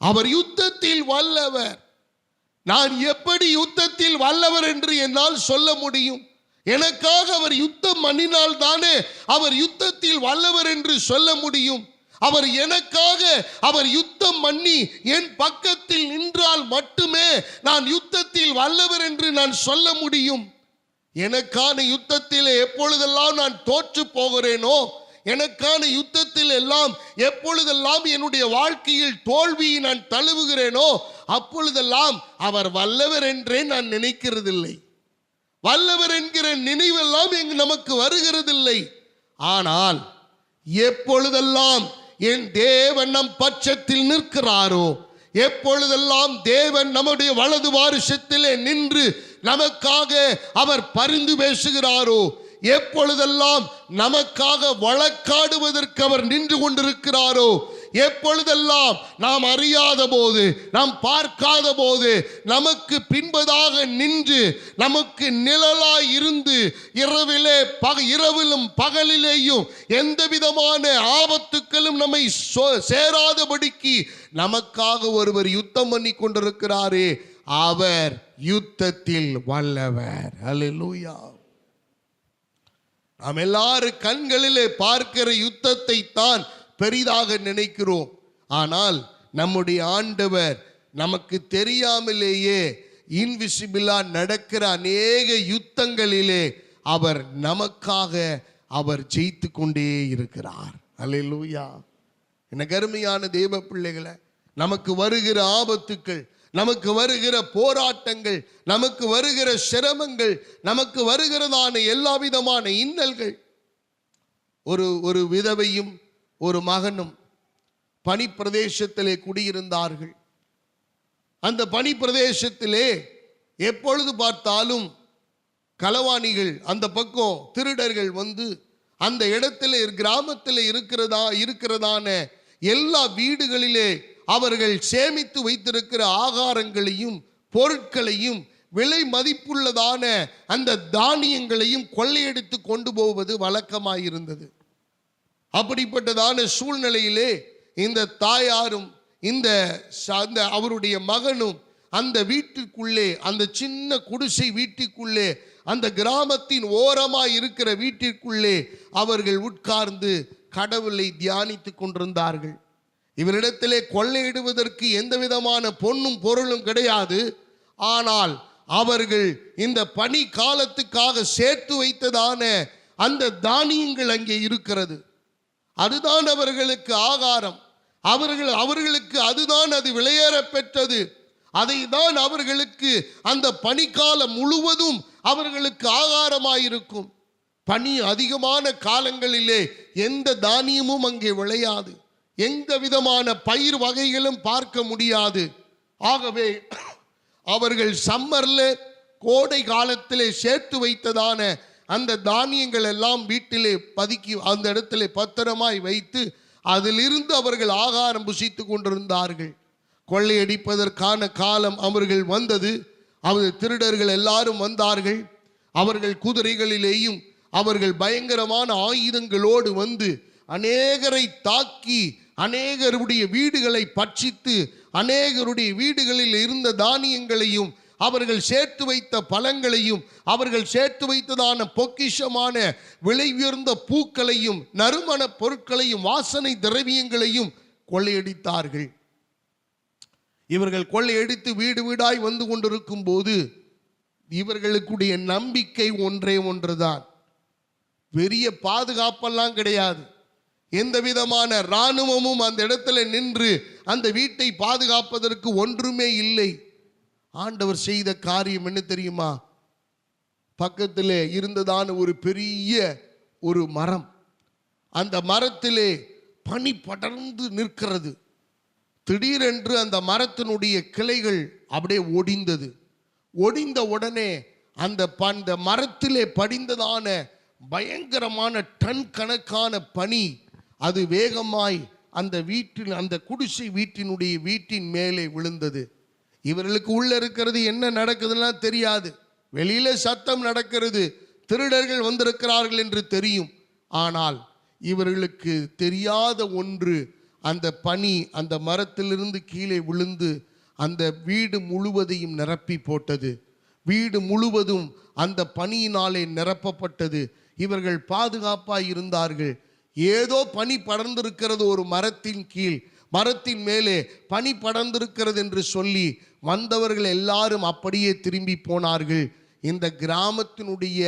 அவர் யுத்தத்தில் வல்லவர். நான் எப்படி யுத்தத்தில் வல்லவர் என்று என்னால் சொல்ல முடியும்? எனக்காக அவர் யுத்தம் பண்ணினால் தானே அவர் யுத்தத்தில் வல்லவர் என்று சொல்ல முடியும். அவர் எனக்காக அவர் யுத்தம் பண்ணி என் பக்கத்தில் நின்றால் மட்டுமே நான் யுத்தத்தில் வல்லவர் என்று நான் சொல்ல முடியும். எனக்கான யுத்தத்தில் எப்பொழுதெல்லாம் நான் தோற்று போகிறேனோ, எனக்கான யுத்தத்தில் எல்லாம் எப்பொழுதெல்லாம் என்னுடைய வாழ்க்கையில் தோல்வியை நான் தழுவுகிறேனோ, அப்பொழுதெல்லாம் அவர் வல்லவர் என்றே நான் நினைக்கிறதில்லை. வல்லவர் என்கிற நினைவெல்லாம் நமக்கு வருகிறதில்லை. ஆனால் எப்பொழுதெல்லாம் என் தேவன் நம் பட்சத்தில் நிற்கிறாரோ, எப்பொழுதெல்லாம் தேவன் நம்முடைய வலது வாரிசத்திலே நின்று நமக்காக அவர் பரிந்து பேசுகிறாரோ, எப்பொழுதெல்லாம் நமக்காக வழக்காடுவதற்கு அவர் நின்று கொண்டிருக்கிறாரோ, எப்பொழுதெல்லாம் நாம் அறியாத போது, நாம் பார்க்காத போது நமக்கு பின்பதாக நின்று நமக்கு நிழலாய் இருந்து இரவிலும் பகலிலேயும் எந்த விதமான ஆபத்துக்களும் நம்மை சேராதபடிக்கு நமக்காக ஒருவர் யுத்தம் பண்ணி கொண்டிருக்கிறாரே, அவர் யுத்தத்தில் வல்லவர். அல்லேலூயா. நாம் எல்லாரும் கண்களிலே பார்க்கிற யுத்தத்தை தான் பெரிதாக நினைக்கிறோம். ஆனால் நம்முடைய ஆண்டவர் நமக்கு தெரியாமலேயே இன்விசிபிளா நடக்கிற அநேக யுத்தங்களிலே அவர் நமக்காக அவர் ஜெயித்து கொண்டே இருக்கிறார். அல்லேலூயா. எனக்கு அருமையான தேவ பிள்ளைகளை, நமக்கு வருகிற ஆபத்துக்கள், நமக்கு வருகிற போராட்டங்கள், நமக்கு வருகிற சிரமங்கள், நமக்கு வருகிறதான எல்லா விதமான இன்னல்கள், ஒரு விதவையும் ஒரு மகனும் பனி பிரதேசத்திலே குடியிருந்தார்கள். அந்த பனி பிரதேசத்திலே எப்பொழுது பார்த்தாலும் களவாணிகள், அந்த பக்கம் திருடர்கள் வந்து அந்த இடத்துல கிராமத்தில் இருக்கிறதான எல்லா வீடுகளிலே அவர்கள் சேமித்து வைத்திருக்கிற ஆகாரங்களையும் பொருட்களையும் விலை மதிப்புள்ளதான அந்த தானியங்களையும் கொள்ளையடித்து கொண்டு போவது வழக்கமாயிருந்தது. அப்படிப்பட்டதான சூழ்நிலையிலே இந்த தாயாரும் இந்த அவருடைய மகனும் அந்த வீட்டுக்குள்ளே, அந்த சின்ன குடிசை வீட்டுக்குள்ளே, அந்த கிராமத்தின் ஓரமாய் இருக்கிற வீட்டிற்குள்ளே அவர்கள் உட்கார்ந்து கடவுளை தியானித்து கொண்டிருந்தார்கள். இவரிடத்திலே கொள்ளையிடுவதற்கு எந்த விதமான பொன்னும் பொருளும் கிடையாது. ஆனால் அவர்கள் இந்த பனி காலத்துக்காக சேர்த்து வைத்ததான அந்த தானியங்கள் அங்கே இருக்கிறது. அதுதான் அவர்களுக்கு ஆகாரம். அவர்களுக்கு அதுதான் அது விலையேற பெற்றது. அதை தான் அவர்களுக்கு அந்த பனிக்காலம் முழுவதும் அவர்களுக்கு ஆகாரமாயிருக்கும். பனி அதிகமான காலங்களிலே எந்த தானியமும் அங்கே விளையாது, எந்த விதமான பயிர் வகைகளும் பார்க்க முடியாது. ஆகவே அவர்கள் சம்மர்ல கோடை காலத்திலே சேர்த்து வைத்ததான அந்த தானியங்கள் எல்லாம் வீட்டிலே பதுக்கி அந்த இடத்திலே பத்திரமாய் வைத்து அதிலிருந்து அவர்கள் ஆகாரம் புசித்து கொண்டிருந்தார்கள். கொள்ளையடிப்பதற்கான காலம் அவர்கள் வந்தது. திருடர்கள் எல்லாரும் வந்தார்கள். அவர்கள் குதிரைகளிலேயும் அவர்கள் பயங்கரமான ஆயுதங்களோடு வந்து அநேகரை தாக்கி அநேகருடைய வீடுகளை பட்சித்து அநேகருடைய வீடுகளில் இருந்த தானியங்களையும் அவர்கள் சேர்த்து வைத்த பழங்களையும் அவர்கள் சேர்த்து வைத்ததான பொக்கிஷமான விலை உயர்ந்த பூக்களையும் நறுமண பொருட்களையும் வாசனை திரவியங்களையும் கொள்ளையடித்தார்கள். இவர்கள் கொள்ளையடித்து வீடு வீடாய் வந்து கொண்டிருக்கும் போது இவர்களுக்குடைய நம்பிக்கை ஒன்றே ஒன்றுதான். பெரிய பாதுகாப்பெல்லாம் கிடையாது. எந்த விதமான இராணுவமும் அந்த இடத்துல நின்று அந்த வீட்டை பாதுகாப்பதற்கு ஒன்றுமே இல்லை. ஆண்டவர் செய்த காரியம் என்ன தெரியுமா? பக்கத்திலே இருந்ததான ஒரு பெரிய ஒரு மரம், அந்த மரத்திலே பனி படர்ந்து நிற்கிறது. திடீரென்று அந்த மரத்தினுடைய கிளைகள் அப்படியே ஒடிந்தது. ஒடிந்த உடனே அந்த மரத்திலே படிந்ததான பயங்கரமான டன் கணக்கான பனி அது வேகமாய் அந்த வீட்டில் அந்த குடிசை வீட்டின் மேலே விழுந்தது. இவர்களுக்கு உள்ள இருக்கிறது என்ன நடக்குதுன்னா தெரியாது. வெளியில சத்தம் நடக்கிறது, திருடர்கள் வந்திருக்கிறார்கள் என்று தெரியும். ஆனால் இவர்களுக்கு தெரியாத ஒன்று, அந்த பனி அந்த மரத்திலிருந்து கீழே விழுந்து அந்த வீடு முழுவதையும் நிரப்பி போட்டது. வீடு முழுவதும் அந்த பனியினாலே நிரப்பப்பட்டது. இவர்கள் பாதுகாப்பாய் இருந்தார்கள். ஏதோ பனி படர்ந்திருக்கிறது, ஒரு மரத்தின் கீழ் மரத்தின் மேலே பனி படர்ந்திருக்கிறது என்று சொல்லி வந்தவர்கள் எல்லாரும் அப்படியே திரும்பி போனார்கள். இந்த கிராமத்தினுடைய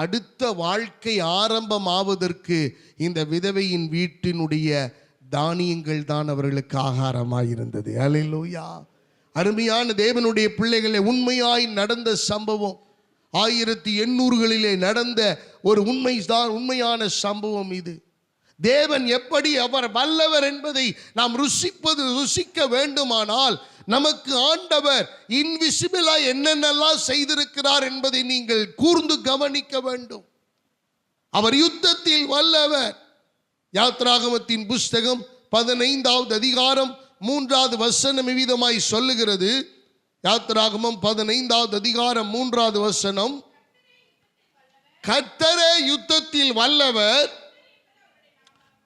அடுத்த வாழ்க்கை ஆரம்பமாவதற்கு இந்த விதவையின் வீட்டினுடைய தானியங்கள் தான் அவர்களுக்கு ஆகாரமாயிருந்தது. அல்லேலூயா. அருமையான தேவனுடைய பிள்ளைகளே, உண்மையாய் நடந்த சம்பவம். 1800களிலே நடந்த ஒரு உண்மையான சம்பவம் இது. தேவன் எப்படி அவர் வல்லவர் என்பதை நாம் ருசிக்க வேண்டுமானால் நமக்கு ஆண்டவர் இன்விசிபிளா என்னென்னலாம் செய்திருக்கிறார் என்பதை நீங்கள் கூர்ந்து கவனிக்க வேண்டும். அவர் யுத்தத்தில் வல்லவர். யாத்ராகமத்தின் புஸ்தகம் 15வது அதிகாரம் 3வது வசனம் விதமாய் சொல்லுகிறது. யாத்ராகமம் 15வது அதிகாரம் 3வது வசனம், கர்த்தரே யுத்தத்தில் வல்லவர்,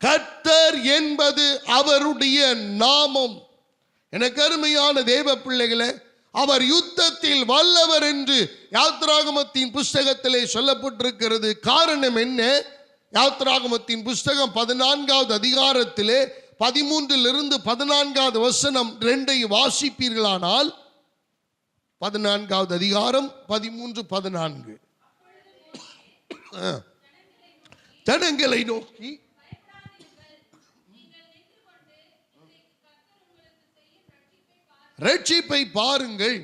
கர்த்தர் என்பது அவருடைய நாமம். எனக்கு அருமையான தேவ பிள்ளைகளே, அவர் யுத்தத்தில் வல்லவர் என்று யாத்ராகமத்தின் புஸ்தகத்திலே சொல்லப்பட்டிருக்கிறது. காரணம் என்ன? யாத்ராகமத்தின் புஸ்தகம் 14வது அதிகாரத்திலே 13லிருந்து 14வது வசனம் 2ஐ வாசிப்பீர்களானால், 14வது அதிகாரம் 13, 14, ஜனங்களை நோக்கி ரட்சிப்பை பாருங்கள்,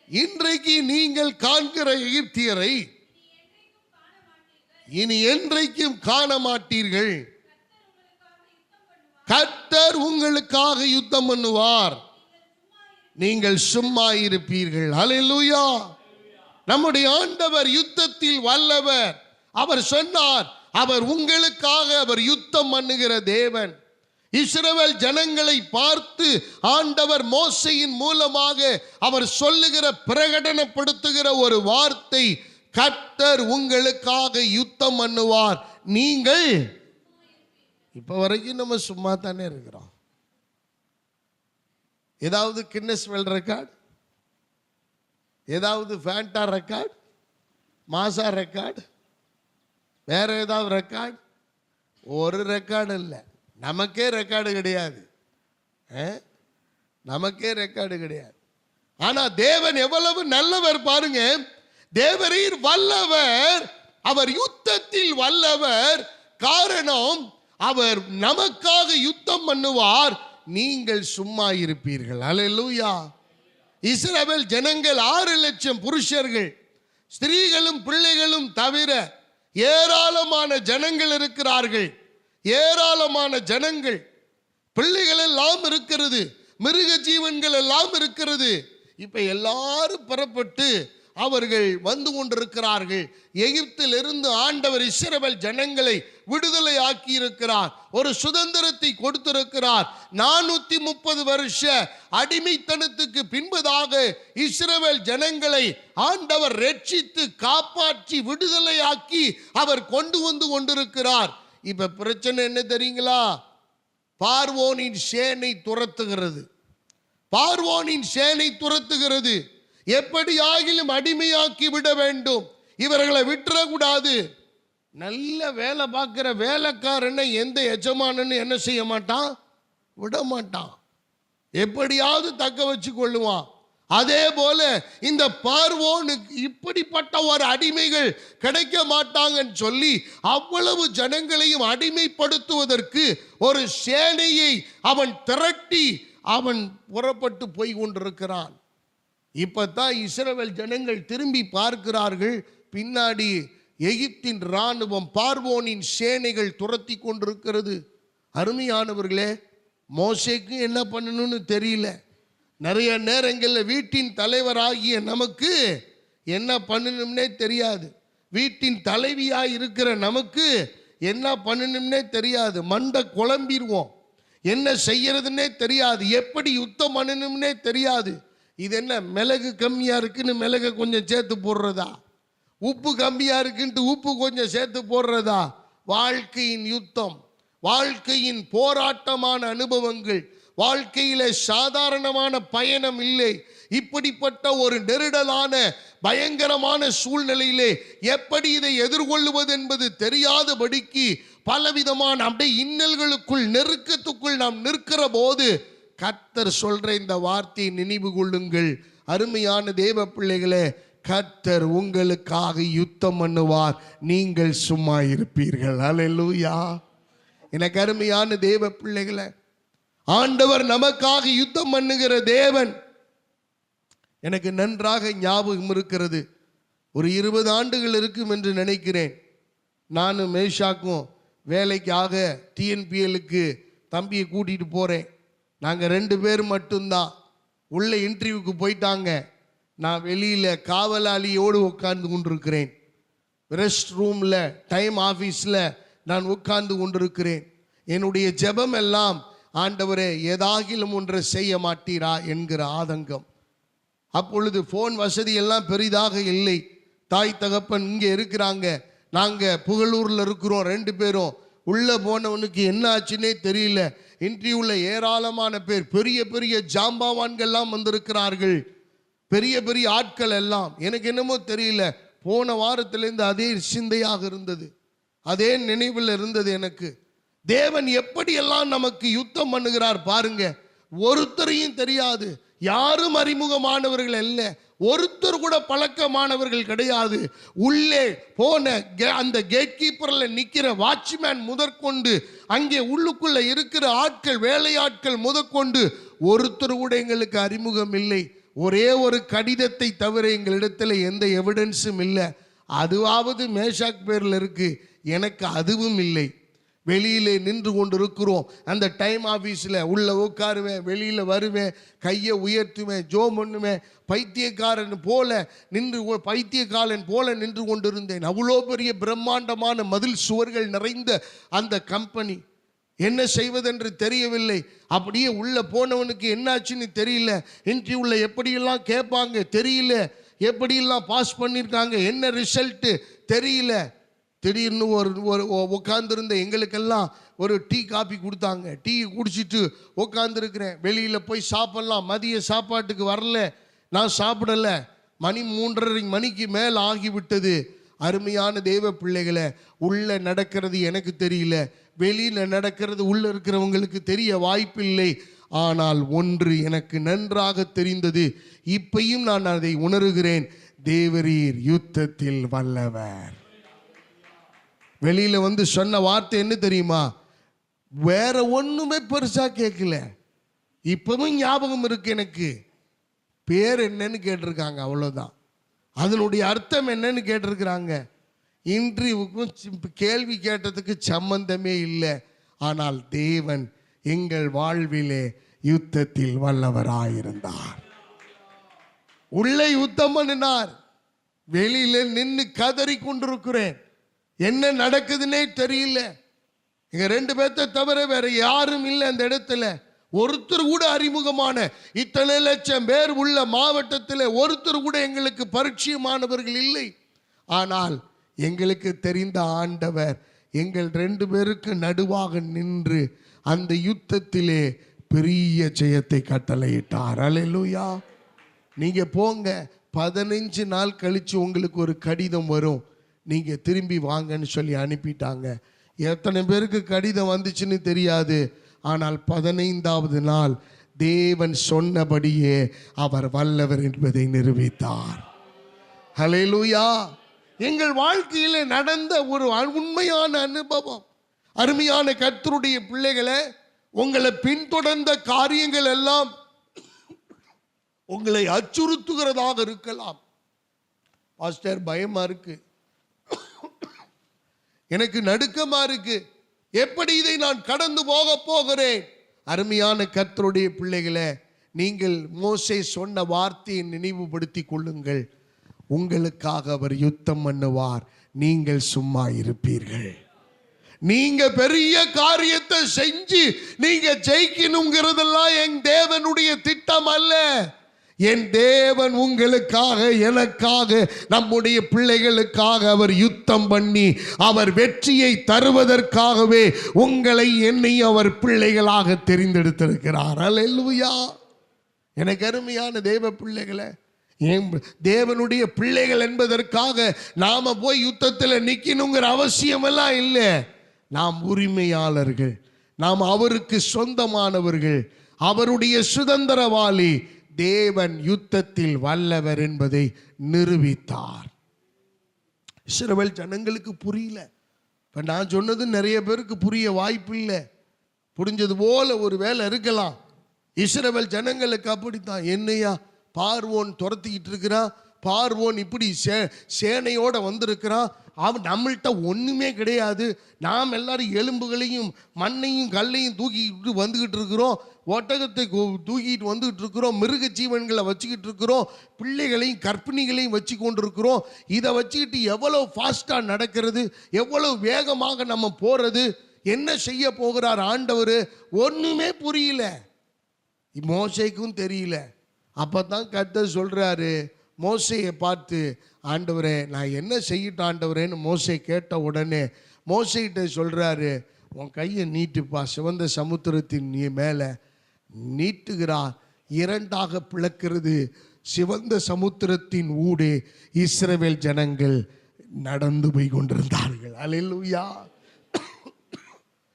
இன்றைக்கு நீங்கள் காண்கிற எகிப்தியரை இனி என்றைக்கும் காண மாட்டீர்கள். கர்த்தர் உங்களுக்காக யுத்தம் பண்ணுவார், நீங்கள் சும்மா இருப்பீர்கள். அல்லேலூயா. நம்முடைய ஆண்டவர் யுத்தத்தில் வல்லவர். அவர் சொன்னார், அவர் உங்களுக்காக அவர் யுத்தம் பண்ணுகிற தேவன். இஸ்ரவேல் ஜனங்களை பார்த்து ஆண்டவர் மோசேயின் மூலமாக அவர் சொல்லுகிற பிரகடனப்படுத்துகிற ஒரு வார்த்தை, கர்த்தர் உங்களுக்காக யுத்தம் பண்ணுவார், நீங்கள். இப்ப வரைக்கும் நம்ம சும்மா தானே இருக்கிறோம். ஏதாவது கின்னஸ் வேர்ல்ட் ரெக்கார்ட், ஏதாவது ஃபேண்டா ரெக்கார்ட், மாசா ரெக்கார்ட், வேற ஏதாவது ரெக்கார்ட்? ஒரு ரெக்கார்டு இல்லை. நமக்கே ரெக்கார்டு கிடையாது. நமக்கே ரெக்கார்டு கிடையாது. ஆனா தேவன் எவ்வளவு நல்லவர் பாருங்க. தேவரீர் வல்லவர், அவர் யுத்தத்தில் வல்லவர். காரணம், அவர் நமக்காக யுத்தம் பண்ணுவார், நீங்கள் சும்மா இருப்பீர்கள். அல்லேலூயா. இஸ்ரவேல் ஜனங்கள் 6 லட்சம் புருஷர்கள், ஸ்திரீகளும் பிள்ளைகளும் தவிர ஏராளமான ஜனங்கள் இருக்கிறார்கள். ஏராளமான ஜனங்கள், பிள்ளைகள் எல்லாம் இருக்கிறது, மிருக ஜீவன்கள் எல்லாம் இருக்கிறது. இப்ப எல்லாரும் புறப்பட்டு அவர்கள் வந்து கொண்டிருக்கிறார்கள். எகிப்திலிருந்து ஆண்டவர் இஸ்ரவேல் ஜனங்களை விடுதலை ஆக்கி இருக்கிறார். ஒரு சுதந்திரத்தை கொடுத்திருக்கிறார். 430 வருஷ அடிமைத்தனத்துக்கு பின்பதாக இஸ்ரவேல் ஜனங்களை ஆண்டவர் ரட்சித்து காப்பாற்றி விடுதலையாக்கி அவர் கொண்டு வந்து கொண்டிருக்கிறார். இப்ப பிரச்சனை என்ன தெரியுங்களா? பார்வோனின் சேனை துரத்துகிறது. பார்வோனின் சேனை துரத்துகிறது. எப்படி ஆகிலும் அடிமையாக்கி விட வேண்டும், இவர்களை விட்டுறக்கூடாது. நல்ல வேலை பார்க்கிற வேலைக்காரனை எந்த எஜமானன்னு என்ன செய்ய மாட்டான்? விட மாட்டான். எப்படியாவது தக்க வச்சு கொள்ளுவான். அதே போல இந்த பார்வோனுக்கு இப்படிப்பட்ட ஒரு அடிமைகள் கிடைக்க மாட்டாங்கன்னு சொல்லி அவ்வளவு ஜனங்களையும் அடிமைப்படுத்துவதற்கு ஒரு சேனையை அவன் திரட்டி அவன் புறப்பட்டு போய் கொண்டிருக்கிறான். இப்பதான் இஸ்ரவேல் ஜனங்கள் திரும்பி பார்க்கிறார்கள். பின்னாடி எகிப்தின் இராணுவம் பார்வோனின் சேனைகள் துரத்தி கொண்டிருக்கிறது. அருமையானவர்களே, மோசேக்கு என்ன பண்ணணும்னு தெரியல. நிறைய நேரங்களில் வீட்டின் தலைவராகிய நமக்கு என்ன பண்ணணும்னே தெரியாது. வீட்டின் தலைவியாய் இருக்கிற நமக்கு என்ன பண்ணணும்னே தெரியாது. மண்டை குழம்பிடுவோம். என்ன செய்யறதுன்னே தெரியாது. எப்படி யுத்தம் பண்ணணும்னே தெரியாது. இது என்ன, மிளகு கம்மியா இருக்குன்னு மிளகை கொஞ்சம் சேர்த்து போடுறதா? உப்பு கம்மியா இருக்குன்ட்டு உப்பு கொஞ்சம் சேர்த்து போடுறதா? வாழ்க்கையின் யுத்தம், வாழ்க்கையின் போராட்டமான அனுபவங்கள், வாழ்க்கையில சாதாரணமான பயணம் இல்லை. இப்படிப்பட்ட ஒரு நெருடலான பயங்கரமான சூழ்நிலையிலே எப்படி இதை எதிர்கொள்வது என்பது தெரியாதபடிக்கு பலவிதமான அப்படியே இன்னல்களுக்குள் நெருக்கத்துக்குள் நாம் நிற்கிற போது கர்த்தர் சொல்ற இந்த வார்த்தையை நினைவு கொள்ளுங்கள். அருமையான தேவ பிள்ளைகளே, கர்த்தர் உங்களுக்காக யுத்தம் பண்ணுவார், நீங்கள் சும்மா இருப்பீர்கள். அல்லேலூயா. எனக்கு அருமையான தேவ பிள்ளைகளே, ஆண்டவர் நமக்காக யுத்தம் பண்ணுகிற தேவன். எனக்கு நன்றாக ஞாபகம் இருக்கிறது. ஒரு 20 ஆண்டுகள் இருக்கும் என்று நினைக்கிறேன். நானும் மேஷாக்கும் வேலைக்காக டிஎன்பிஎலுக்கு தம்பியை கூட்டிகிட்டு போகிறேன். நாங்கள் 2 பேர் மட்டும்தான். உள்ள இன்டர்வியூக்கு போயிட்டாங்க. நான் வெளியில் காவலாளியோடு உட்கார்ந்து கொண்டிருக்கிறேன். ரெஸ்ட் ரூமில் டைம் ஆஃபீஸில் நான் உட்கார்ந்து கொண்டிருக்கிறேன். என்னுடைய ஜெபம் எல்லாம், ஆண்டவரே ஏதாகிலும் ஒன்றை செய்ய மாட்டீரா என்கிற ஆதங்கம். அப்பொழுது ஃபோன் வசதி எல்லாம் பெரிதாக இல்லை. தாய் தகப்பன் இங்கே இருக்கிறாங்க, நாங்கள் புகழூரில் இருக்கிறோம் 2 பேரும். உள்ளே போனவனுக்கு என்ன ஆச்சுன்னே தெரியல. இன்டர்வியூவில் ஏராளமான பேர், பெரிய பெரிய ஜாம்பவான்கள்லாம் வந்திருக்கிறார்கள், பெரிய பெரிய ஆட்கள் எல்லாம். எனக்கு என்னமோ தெரியல, போன வாரத்திலேருந்து அதே சிந்தையாக இருந்தது, அதே நினைவில் இருந்தது எனக்கு. தேவன் எப்படியெல்லாம் நமக்கு யுத்தம் பண்ணுகிறார் பாருங்க. ஒருத்தரையும் தெரியாது, யாரும் அறிமுகமானவர்கள் அல்ல, ஒருத்தர் கூட பழக்கமானவர்கள் கிடையாது. உள்ளே போன அந்த கேட் கீப்பரில் நிற்கிற வாட்ச்மேன் முதற்கொண்டு, அங்கே உள்ளுக்குள்ள இருக்கிற ஆட்கள், வேலையாட்கள் முதற்கொண்டு ஒருத்தர் கூட எங்களுக்கு அறிமுகம் இல்லை. ஒரே ஒரு கடிதத்தை தவிர எங்களிடத்தில் எந்த எவிடன்ஸும் இல்லை. அதுவாவது மேஷாக் பேரில் இருக்கு, எனக்கு அதுவும் இல்லை. வெளியிலே நின்று கொண்டு இருக்கிறோம். அந்த டைம் ஆஃபீஸில் உள்ள உட்காருவேன், வெளியில் வருவேன், கையை உயர்த்துவேன், ஜோம் பண்ணுவேன். பைத்தியக்காரன் போல நின்று கொண்டிருந்தேன். அவ்வளோ பெரிய பிரம்மாண்டமான மதில் சுவர்கள் நிறைந்த அந்த கம்பெனி. என்ன செய்வதென்று தெரியவில்லை. அப்படியே உள்ளே போனவனுக்கு என்னாச்சுன்னு தெரியல. இன்டர்வியூவில் எப்படியெல்லாம் கேட்பாங்க தெரியல, எப்படியெல்லாம் பாஸ் பண்ணியிருக்காங்க என்ன ரிசல்ட்டு தெரியல. திடீர்னு ஒரு உட்காந்துருந்த எங்களுக்கெல்லாம் ஒரு டீ காபி கொடுத்தாங்க. டீ குடிச்சிட்டு உட்காந்துருக்கிறேன். வெளியில் போய் சாப்பிட்லாம், மதிய சாப்பாட்டுக்கு வரல, நான் சாப்பிடலை. மணி 3:30 மணிக்கு மேல் ஆகிவிட்டது. அருமையான தேவ பிள்ளைகளை, உள்ள நடக்கிறது எனக்கு தெரியல, வெளியில் நடக்கிறது உள்ள இருக்கிறவங்களுக்கு தெரிய வாய்ப்பில்லை. ஆனால் ஒன்று எனக்கு நன்றாக தெரிந்தது, இப்பையும் நான் அதை உணர்கிறேன், தேவரீர் யுத்தத்தில் வல்லவர். வெளியில வந்து சொன்ன வார்த்தை என்ன தெரியுமா? வேற ஒண்ணுமே பெருசா கேட்கல, இப்பவும் ஞாபகம் இருக்கு எனக்கு. பேர் என்னன்னு கேட்டிருக்காங்க, அவ்வளவுதான். அதனுடைய அர்த்தம் என்னன்னு கேட்டிருக்கிறாங்க. இன்டர்வியூக்கும் கேள்வி கேட்டதுக்கு சம்பந்தமே இல்லை. ஆனால் தேவன் எங்கள் வாழ்விலே யுத்தத்தில் வல்லவராயிருந்தார். உள்ளே யுத்தம் பண்ணினார், வெளியில நின்று கதறி கொண்டிருக்கிறேன். என்ன நடக்குதுன்னே தெரியல. இங்க 2 பேர்த்த தவிர வேற யாரும் இல்லை அந்த இடத்துல. ஒருத்தர் கூட அறிமுகமான இத்தனை லட்சம் பேர் உள்ள மாவட்டத்தில் ஒருத்தர் கூட எங்களுக்கு பரிச்சயமானவர்கள் இல்லை. ஆனால் எங்களுக்கு தெரிந்த ஆண்டவர் எங்கள் 2 பேருக்கு நடுவாக நின்று அந்த யுத்தத்திலே பெரிய ஜெயத்தை கட்டளையிட்டார். அல்லேலூயா. நீங்க போங்க, 15 நாள் கழிச்சு உங்களுக்கு ஒரு கடிதம் வரும், நீங்க திரும்பி வாங்கன்னு சொல்லி அனுப்பிட்டாங்க. எத்தனை பேருக்கு கடிதம் வந்துச்சுன்னு தெரியாது. ஆனால் 15வது நாள் தேவன் சொன்னபடியே அவர் வல்லவர் என்பதை நிரூபித்தார். ஹல்லேலூயா. எங்கள் வாழ்க்கையில் நடந்த ஒரு உண்மையான அனுபவம். அருமையான கர்த்தருடைய பிள்ளைகளை, உங்களை பின்தொடர்ந்த காரியங்கள் எல்லாம் உங்களை அச்சுறுத்துகிறதாக இருக்கலாம். பாஸ்டர், பயமா இருக்கு, எனக்கு நடுக்கமா இருக்கு, எப்படி இதை நான் கடந்து போகிறேன். அருமையான கர்த்தருடைய பிள்ளைகளை, நீங்கள் மோசே சொன்ன வார்த்தையை நினைவுபடுத்தி கொள்ளுங்கள். உங்களுக்காக அவர் யுத்தம் பண்ணுவார், நீங்கள் சும்மா இருப்பீர்கள். நீங்க பெரிய காரியத்தை செஞ்சு நீங்க ஜெயிக்கணுங்கிறதெல்லாம் என் தேவனுடைய திட்டம் அல்ல. என் தேவன் உங்களுக்காக, எனக்காக, நம்முடைய பிள்ளைகளுக்காக அவர் யுத்தம் பண்ணி அவர் வெற்றியை தருவதற்காகவே உங்களை என்னை அவர் பிள்ளைகளாக தெரிந்தெடுத்திருக்கிறார். அல்லேலூயா. எனக்கு அருமையான தேவ பிள்ளைகளை, தேவனுடைய பிள்ளைகள் என்பதற்காக நாம போய் யுத்தத்தில் நிற்கணுங்கிற அவசியம் எல்லாம் இல்லை. நாம் உரிமையாளர்கள், நாம் அவருக்கு சொந்தமானவர்கள், அவருடைய சுதந்திரவாளி. தேவன் யுத்தத்தில் வல்லவர் என்பதை நிரூபித்தார். இஸ்ரவேல் ஜனங்களுக்கு புரியல. இப்ப நான் சொன்னது நிறைய பேருக்கு புரிய வாய்ப்பு இல்லை. புரிஞ்சது போல ஒரு வேலை இருக்கலாம். இஸ்ரவேல் ஜனங்களுக்கு அப்படித்தான். என்னையா பார்வோன் துரத்திக்கிட்டு இருக்கிறான், பார்வோன் இப்படி சேனையோட வந்திருக்கிறான், அவன் நம்மள்கிட்ட ஒன்றுமே கிடையாது, நாம் எல்லாரும் எலும்புகளையும் மண்ணையும் கல்லையும் தூக்கிட்டு வந்துக்கிட்டு இருக்கிறோம், ஒட்டகத்தை தூக்கிட்டு வந்துக்கிட்டு இருக்கிறோம், மிருக ஜீவன்களை வச்சுக்கிட்டு இருக்கிறோம், பிள்ளைகளையும் கர்ப்பிணிகளையும் வச்சு கொண்டு இருக்கிறோம். இதை வச்சுக்கிட்டு எவ்வளோ ஃபாஸ்ட்டாக நடக்கிறது, எவ்வளோ வேகமாக நம்ம போகிறது, என்ன செய்ய போகிறார் ஆண்டவர், ஒன்றுமே புரியல. மோசேக்கும் தெரியல. அப்போ தான் கர்த்தர் சொல்கிறாரு மோசேயை பார்த்து, ஆண்டவரே நான் என்ன செய்யட்டும் ஆண்டவரேன்னு மோசே கேட்ட உடனே மோசேகிட்ட சொல்கிறாரு, உன் கையை நீட்டுப்பா. சிவந்த சமுத்திரத்தின் நீ மேலே நீட்டுகிறார், 2ஆக பிளக்கிறது. சிவந்த சமுத்திரத்தின் ஊடே இஸ்ரவேல் ஜனங்கள் நடந்து போய் கொண்டிருந்தார்கள். அல்லேலூயா.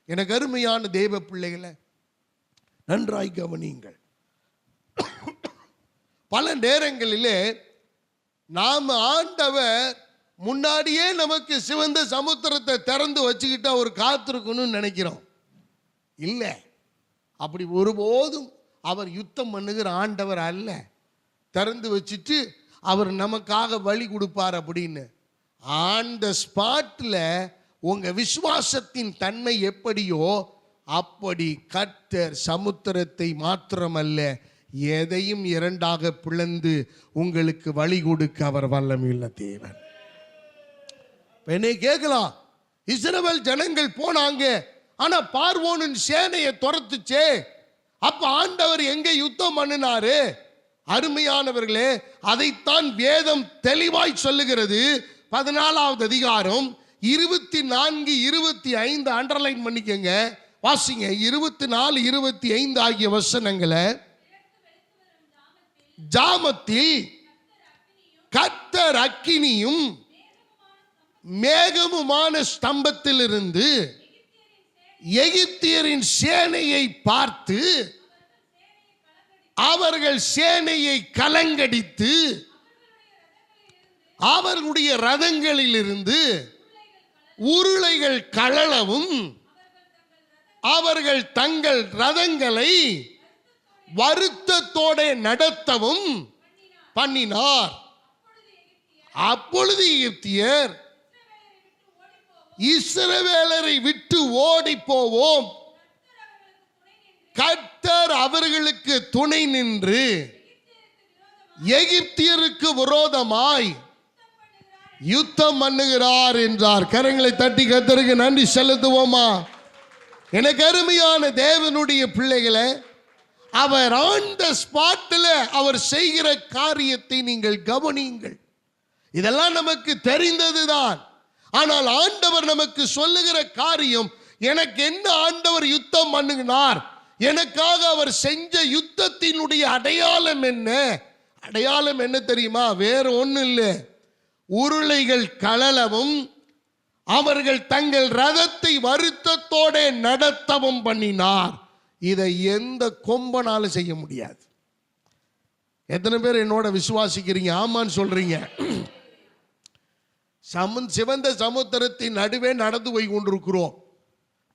எனக்கு அருமையான தேவ பிள்ளைகளை, நன்றாய் கவனியுங்கள். பல நேரங்களிலே நாம் ஆண்டவர் முன்னாடியே நமக்கு சிவந்த சமுத்திரத்தை திறந்து வச்சுக்கிட்டு அவர் காத்திருக்கணும்னு நினைக்கிறோம். இல்லை, அப்படி ஒருபோதும் அவர் யுத்தம் பண்ணுகிற ஆண்டவர் அல்ல. திறந்து வச்சுட்டு அவர் நமக்காக வழி கொடுப்பார் அப்படின்னு. ஆன் த ஸ்பாட்டில் உங்கள் விசுவாசத்தின் தன்மை எப்படியோ அப்படி கர்த்தர் சமுத்திரத்தை மாத்திரமல்ல, எதையும் 2ஆக பிளந்து உங்களுக்கு வழி கொடுக்க அவர் வல்லமையுள்ள தேவன். என்னை கேட்கலாம், இஸ்ரவேல் ஜனங்கள் போனாங்க, ஆனா பார்வோனின் சேனையை துரத்துச்சே, அப்ப ஆண்டவர் எங்க யுத்தம் பண்ணினாரு? அருமையானவர்களே, அதைத்தான் வேதம் தெளிவாய் சொல்லுகிறது. 14வது அதிகாரம் 24, 25 அண்டர்லைன் பண்ணிக்கங்க, வாசிங்க. 24, 25 ஆகிய வசனங்களை. ஜாமத்தில் கர்த்தர் அக்கினியும் மேகமுமான ஸ்தம்பத்திலிருந்து எகிப்தியரின் சேனையை பார்த்து அவர்கள் சேனையை கலங்கடித்து அவர்களுடைய ரதங்களிலிருந்து உருளைகள் கழலவும் அவர்கள் தங்கள் ரதங்களை வருத்தத்தோட நடத்தவும் பண்ணினார். அப்பொழுது எகிப்தியர் இஸ்ரவேலரை விட்டு ஓடி போவோம், கர்த்தர் அவர்களுக்கு துணை நின்று எகிப்தியருக்கு விரோதமாய் யுத்தம் பண்ணுகிறார் என்றார். கரங்களை தட்டி கர்த்தருக்கு நன்றி செலுத்துவோமா? எனக்கு அருமையான தேவனுடைய பிள்ளைகளை, அவர் ஆன் த ஸ்பாட்டில் அவர் செய்கிற காரியத்தை நீங்கள் கவனியுங்கள். இதெல்லாம் நமக்கு தெரிந்ததுதான். ஆனால் ஆண்டவர் நமக்கு சொல்லுகிற காரியம், எனக்கு என்ன ஆண்டவர் யுத்தம் பண்ணுகிறார், எனக்காக அவர் செஞ்ச யுத்தத்தினுடைய அடையாளம் என்ன? அடையாளம் என்ன தெரியுமா? வேற ஒன்றும் இல்லை. உருளைகள் கழலவும் அவர்கள் தங்கள் ரதத்தை வருத்தத்தோட நடத்தவும் பண்ணினார். இதை எந்த கொம்பனாலும் செய்ய முடியாது. எத்தனை பேர் என்னோட விசுவாசிக்கிறீங்க? ஆமான்னு சொல்றீங்க. சிவந்த சமுத்திரத்தின் நடுவே நடந்து போய் கொண்டிருக்கிறோம்.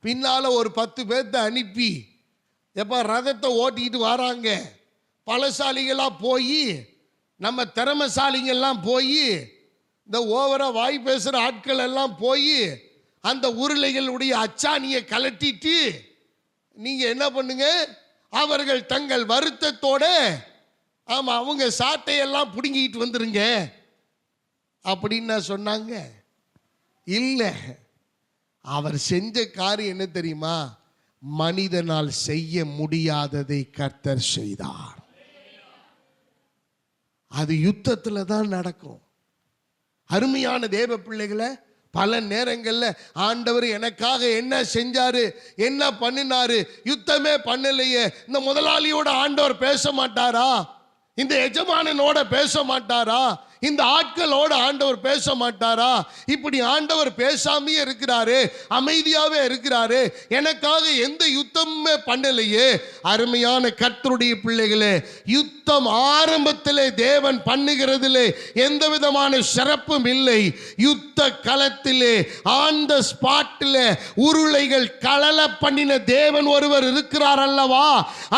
பின்னால ஒரு 10 பேர்த்த அனுப்பி எப்ப ரதத்தை ஓட்டிக்கிட்டு வராங்க. பலசாலிகளாக போய், நம்ம திறமசாலிங்கெல்லாம் போய், இந்த ஓவரா வாய் பேசுகிற ஆட்கள் எல்லாம் போய் அந்த உருளைகளுடைய அச்சாணியை கலட்டிட்டு நீங்கள் என்ன பண்ணுங்க, அவர்கள் தங்கள் வருத்தத்தோட ஆமாம் அவங்க சாட்டையெல்லாம் பிடுங்கிட்டு வந்துருங்க அப்படின்னு சொன்னாங்க. இல்லை, அவர் செஞ்ச காரியம் என்ன தெரியுமா? மனிதனால் செய்ய முடியாததை கர்த்தர் செய்தார். அது யுத்தத்தில் தான் நடக்கும். அருமையான தேவ பிள்ளைகளை, பல நேரங்களில் ஆண்டவர் எனக்காக என்ன செஞ்சாரு, என்ன பண்ணினாரு, யுத்தமே பண்ணலையே, இந்த முதலாளியோட ஆண்டவர் பேச மாட்டாரா, இந்த எஜமானனோட பேச மாட்டாரா, இந்த ஆட்களோட ஆண்டவர் பேச மாட்டாரா? இப்படி ஆண்டவர் பேசாமே இருக்கிறாரு, அமைதியாவே இருக்கிறாரு, எனக்காக எந்த யுத்தமுமே பண்ணலையே. அருமையான கர்த்தருடைய பிள்ளைகளே, யுத்தம் ஆரம்பத்திலே தேவன் பண்ணுகிறதிலே எந்த விதமான சிறப்பும் இல்லை. யுத்த களத்திலே ஆன் த ஸ்பாட்டிலே உருளைகள் கலல பண்ணின தேவன் ஒருவர் இருக்கிறார் அல்லவா?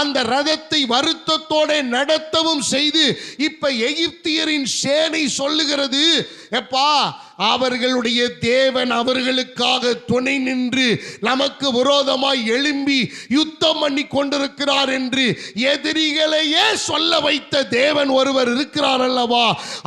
அந்த ரதத்தை வருத்தத்தோட நடத்தவும் செய்து இப்ப எகிப்தியரின் சொல்லுகிறது, எப்பா அவர்களுடைய தேவன் அவர்களுக்காக துணை நின்று நமக்கு விரோதமாய் எழும்பி யுத்தம் பண்ணி கொண்டிருக்கிறார் என்று எதிரிகளையே சொல்ல வைத்த தேவன் ஒருவர் இருக்கிறார் அல்லவா?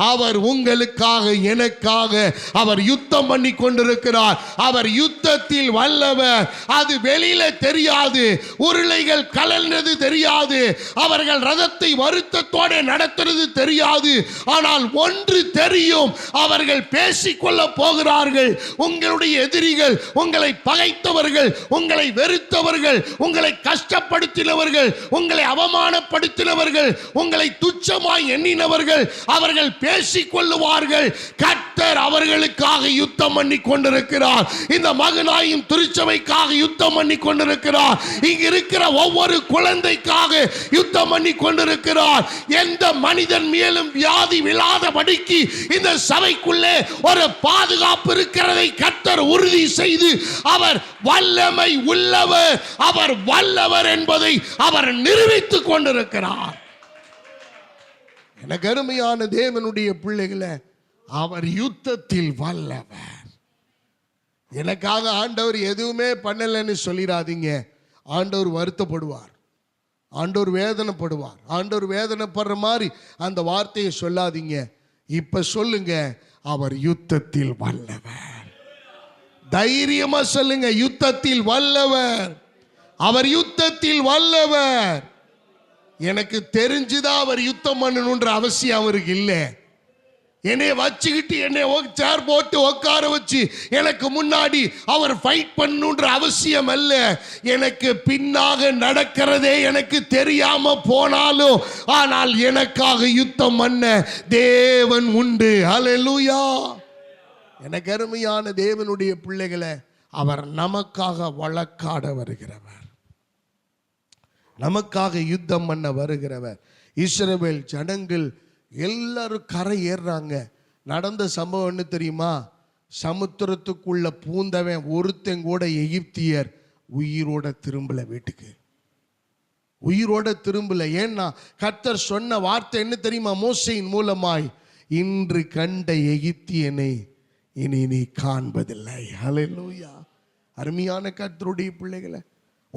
அவர் உங்களுக்காக எனக்காக அவர் யுத்தம் பண்ணி கொண்டிருக்கிறார். அவர் யுத்தத்தில் வல்லவர். அது வெளியில தெரியாது, உருளைகள் கலந்தது தெரியாது, அவர்கள் ரதத்தை வருத்தத்தோடு நடத்துறது தெரியாது. ஆனால் ஒன்று தெரியும், அவர்கள் பேசிக் கொள்ள போகிறார்கள். உங்களுடைய எதிரிகள், உங்களை பகைத்தவர்கள், உங்களை வெறுத்தவர்கள், உங்களை கஷ்டப்படுத்தினவர்கள், உங்களை அவமானப்படுத்தினவர்கள், உங்களை துச்சமாய் எண்ணினவர்கள், அவர்கள் பேசிக் கொள்ளுவார்கள். கர்த்தர் அவர்களுக்காக யுத்தம் பண்ணி கொண்டிருக்கிறார். இந்த மகனாயும் திருச்சபைக்காக யுத்தம் பண்ணி கொண்டிருக்கிறார். இங்கு இருக்கிற ஒவ்வொரு குழந்தைக்காக யுத்தம் பண்ணி கொண்டிருக்கிறார். எந்த மனிதன் மேலும் வியாதி விழாதபடிக்கு இந்த சபைக்குள்ளே ஒரு பாதுகாப்பு இருக்கிறதை கர்த்தர் உறுதி செய்து அவர் வல்லமை உள்ளவர், அவர் வல்லவர் என்பதை அவர் நிரூபித்துக் கொண்டிருக்கிறார். எனக்கு அருமையான தேவனுடைய பிள்ளைகளை, அவர் யுத்தத்தில் வல்லவர். எனக்காக ஆண்டவர் எதுவுமே பண்ணலன்னு சொல்லிடாதீங்க. ஆண்டவர் வருத்தப்படுவார், ஆண்டவர் வேதனைப்படுவார். ஆண்டவர் வேதனைப்படுற மாதிரி அந்த வார்த்தையை சொல்லாதீங்க. இப்ப சொல்லுங்க, அவர் யுத்தத்தில் வல்லவர். தைரியமா சொல்லுங்க, யுத்தத்தில் வல்லவர். அவர் யுத்தத்தில் வல்லவர். எனக்கு தெரிஞ்சுதான் அவர் யுத்தம் பண்ணணும்ன்ற அவசியம் அவருக்கு இல்லை. என்னை வச்சுக்கிட்டு என்னை சேர் போட்டு உட்கார வச்சு எனக்கு முன்னாடி அவர் ஃபைட் பண்ணணுன்ற அவசியம் அல்ல. எனக்கு பின்னாக நடக்கிறதே எனக்கு தெரியாம போனாலும், ஆனால் எனக்காக யுத்தம் பண்ண தேவன் உண்டு. ஹல்லேலூயா. எனக்கு அருமையான தேவனுடைய பிள்ளைகளை, அவர் நமக்காக வழக்காட வருகிறவர், நமக்காக யுத்தம் பண்ண வருகிறவர். இஸ்ரவேல் ஜனங்கள் எல்லாரும் கரை ஏறுறாங்க. நடந்த சம்பவம் என்ன தெரியுமா? சமுத்திரத்துக்குள்ள பூந்தவன் ஒருத்தன் கூட எகிப்தியர் உயிரோட திரும்பல, வீட்டுக்கு உயிரோட திரும்பல. ஏன்னா கர்த்தர் சொன்ன வார்த்தை என்ன தெரியுமா? மோசேயின் மூலமாய், இன்று கண்ட எகிப்தியனை இனி நீ காண்பதில்லை. ஹல்லேலூயா. அருமையான கர்த்தருடைய பிள்ளைகளை,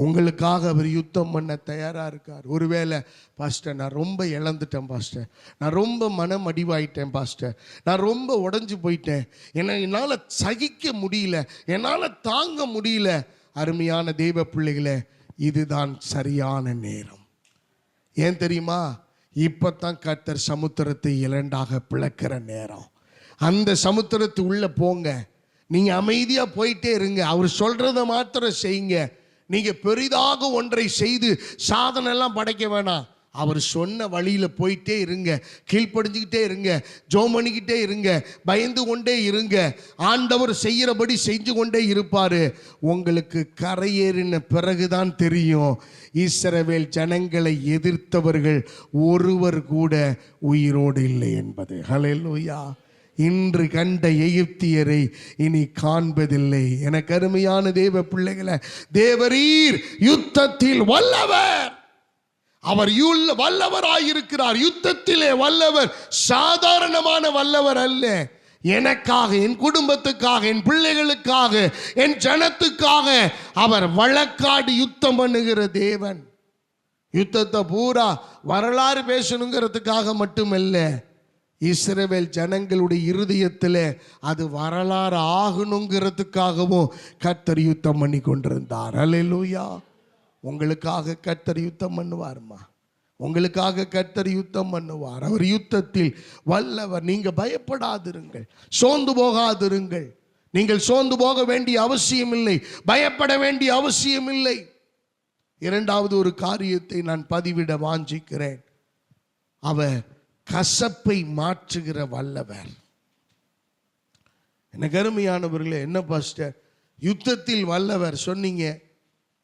உங்களுக்காக அவர் யுத்தம் பண்ண தயாராக இருக்கார். ஒருவேளை பாஸ்டர் நான் ரொம்ப இழந்துட்டேன் பாஸ்டர், நான் ரொம்ப மனம் அடிவாயிட்டேன் பாஸ்டர், நான் ரொம்ப உடஞ்சி போயிட்டேன், என்னால் சகிக்க முடியல, என்னால் தாங்க முடியல. அருமையான தெய்வ பிள்ளைகளே, இதுதான் சரியான நேரம். ஏன் தெரியுமா? இப்போ தான் கர்த்தர் சமுத்திரத்தை இரண்டாக பிளக்கிற நேரம். அந்த சமுத்திரத்து உள்ளே போங்க. நீங்கள் அமைதியாக போயிட்டே இருங்க. அவர் சொல்கிறத மாத்திரம் செய்யுங்க. நீங்கள் பெரிதாக ஒன்றை செய்து சாதனைலாம் படைக்க வேணாம். அவர் சொன்ன வழியில் போயிட்டே இருங்க, கீழ்ப்படிஞ்சுக்கிட்டே இருங்க, ஜெபம் பண்ணிக்கிட்டே இருங்க, பயந்து கொண்டே இருங்க. ஆண்டவர் செய்கிறபடி செஞ்சு கொண்டே இருப்பார். உங்களுக்கு கரையேறின பிறகுதான் தெரியும், இஸ்ரவேல் ஜனங்களை எதிர்த்தவர்கள் ஒருவர் கூட உயிரோடு இல்லை என்பது. ஹல்லேலூயா. இன்று கண்ட எகிப்தியரை இனி காண்பதில்லை. எனக்கு அருமையான தேவ பிள்ளைகளை, தேவரீர் யுத்தத்தில் வல்லவர். அவர் வல்லவராயிருக்கிறார். யுத்தத்திலே வல்லவர், சாதாரணமான வல்லவர் அல்ல. எனக்காக, என் குடும்பத்துக்காக, என் பிள்ளைகளுக்காக, என் ஜனத்துக்காக அவர் வழக்காடி யுத்தம் பண்ணுகிற தேவன். யுத்தத்தை பூரா வரலாறு பேசணுங்கிறதுக்காக மட்டுமல்ல, இஸ்ரவேல் ஜனங்களுடைய இருதயத்தில் அது வரலாறு ஆகணுங்கிறதுக்காகவும் கர்த்தர் யுத்தம் பண்ணி கொண்டிருந்தார். அல்லேலூயா. உங்களுக்காக கர்த்தர் யுத்தம் பண்ணுவார்மா, உங்களுக்காக கர்த்தர் யுத்தம் பண்ணுவார். அவர் யுத்தத்தில் வல்லவர். நீங்க பயப்படாதிருங்கள், சோர்ந்து போகாதிருங்கள். நீங்கள் சோர்ந்து போக வேண்டிய அவசியம் இல்லை, பயப்பட வேண்டிய அவசியம் இல்லை. இரண்டாவது ஒரு காரியத்தை நான் பதிவிட வாஞ்சிக்கிறேன். அவர் கசப்பை மாற்றுகிற வல்லவர். எனக்கு அருமையானவர்களே, என்ன பாஸ்டர் யுத்தத்தில் வல்லவர் சொன்னீங்க?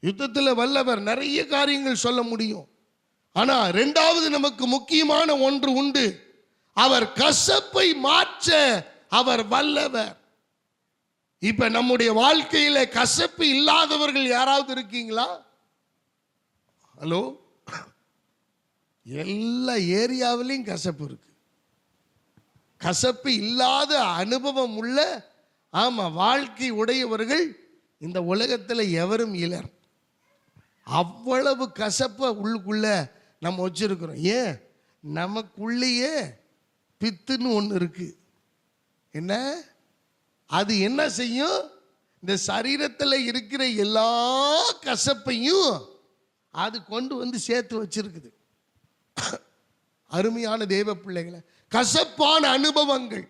யுத்தத்தில் வல்லவர் நிறைய காரியங்கள் சொல்ல முடியும். ஆனா இரண்டாவது நமக்கு முக்கியமான ஒன்று உண்டு. அவர் கசப்பை மாற்ற அவர் வல்லவர். இப்ப நம்முடைய வாழ்க்கையில கசப்பு இல்லாதவர்கள் யாராவது இருக்கீங்களா? ஹலோ, எல்லா ஏரியாவிலையும் கசப்பு இருக்கு. கசப்பு இல்லாத அனுபவம் உள்ள வாழ்க்கை உடையவர்கள் இந்த உலகத்தில் எவரும் இலர். அவ்வளவு கசப்பை உள்ளுக்குள்ள நம்ம வச்சிருக்கிறோம். ஏன்? நமக்குள்ளேயே பித்துன்னு ஒன்று இருக்கு. என்ன அது என்ன செய்யும்? இந்த சரீரத்தில் இருக்கிற எல்லா கசப்பையும் அது கொண்டு வந்து சேர்த்து வச்சிருக்குது. அருமையான தேவ பிள்ளைகளை, கசப்பான அனுபவங்கள்.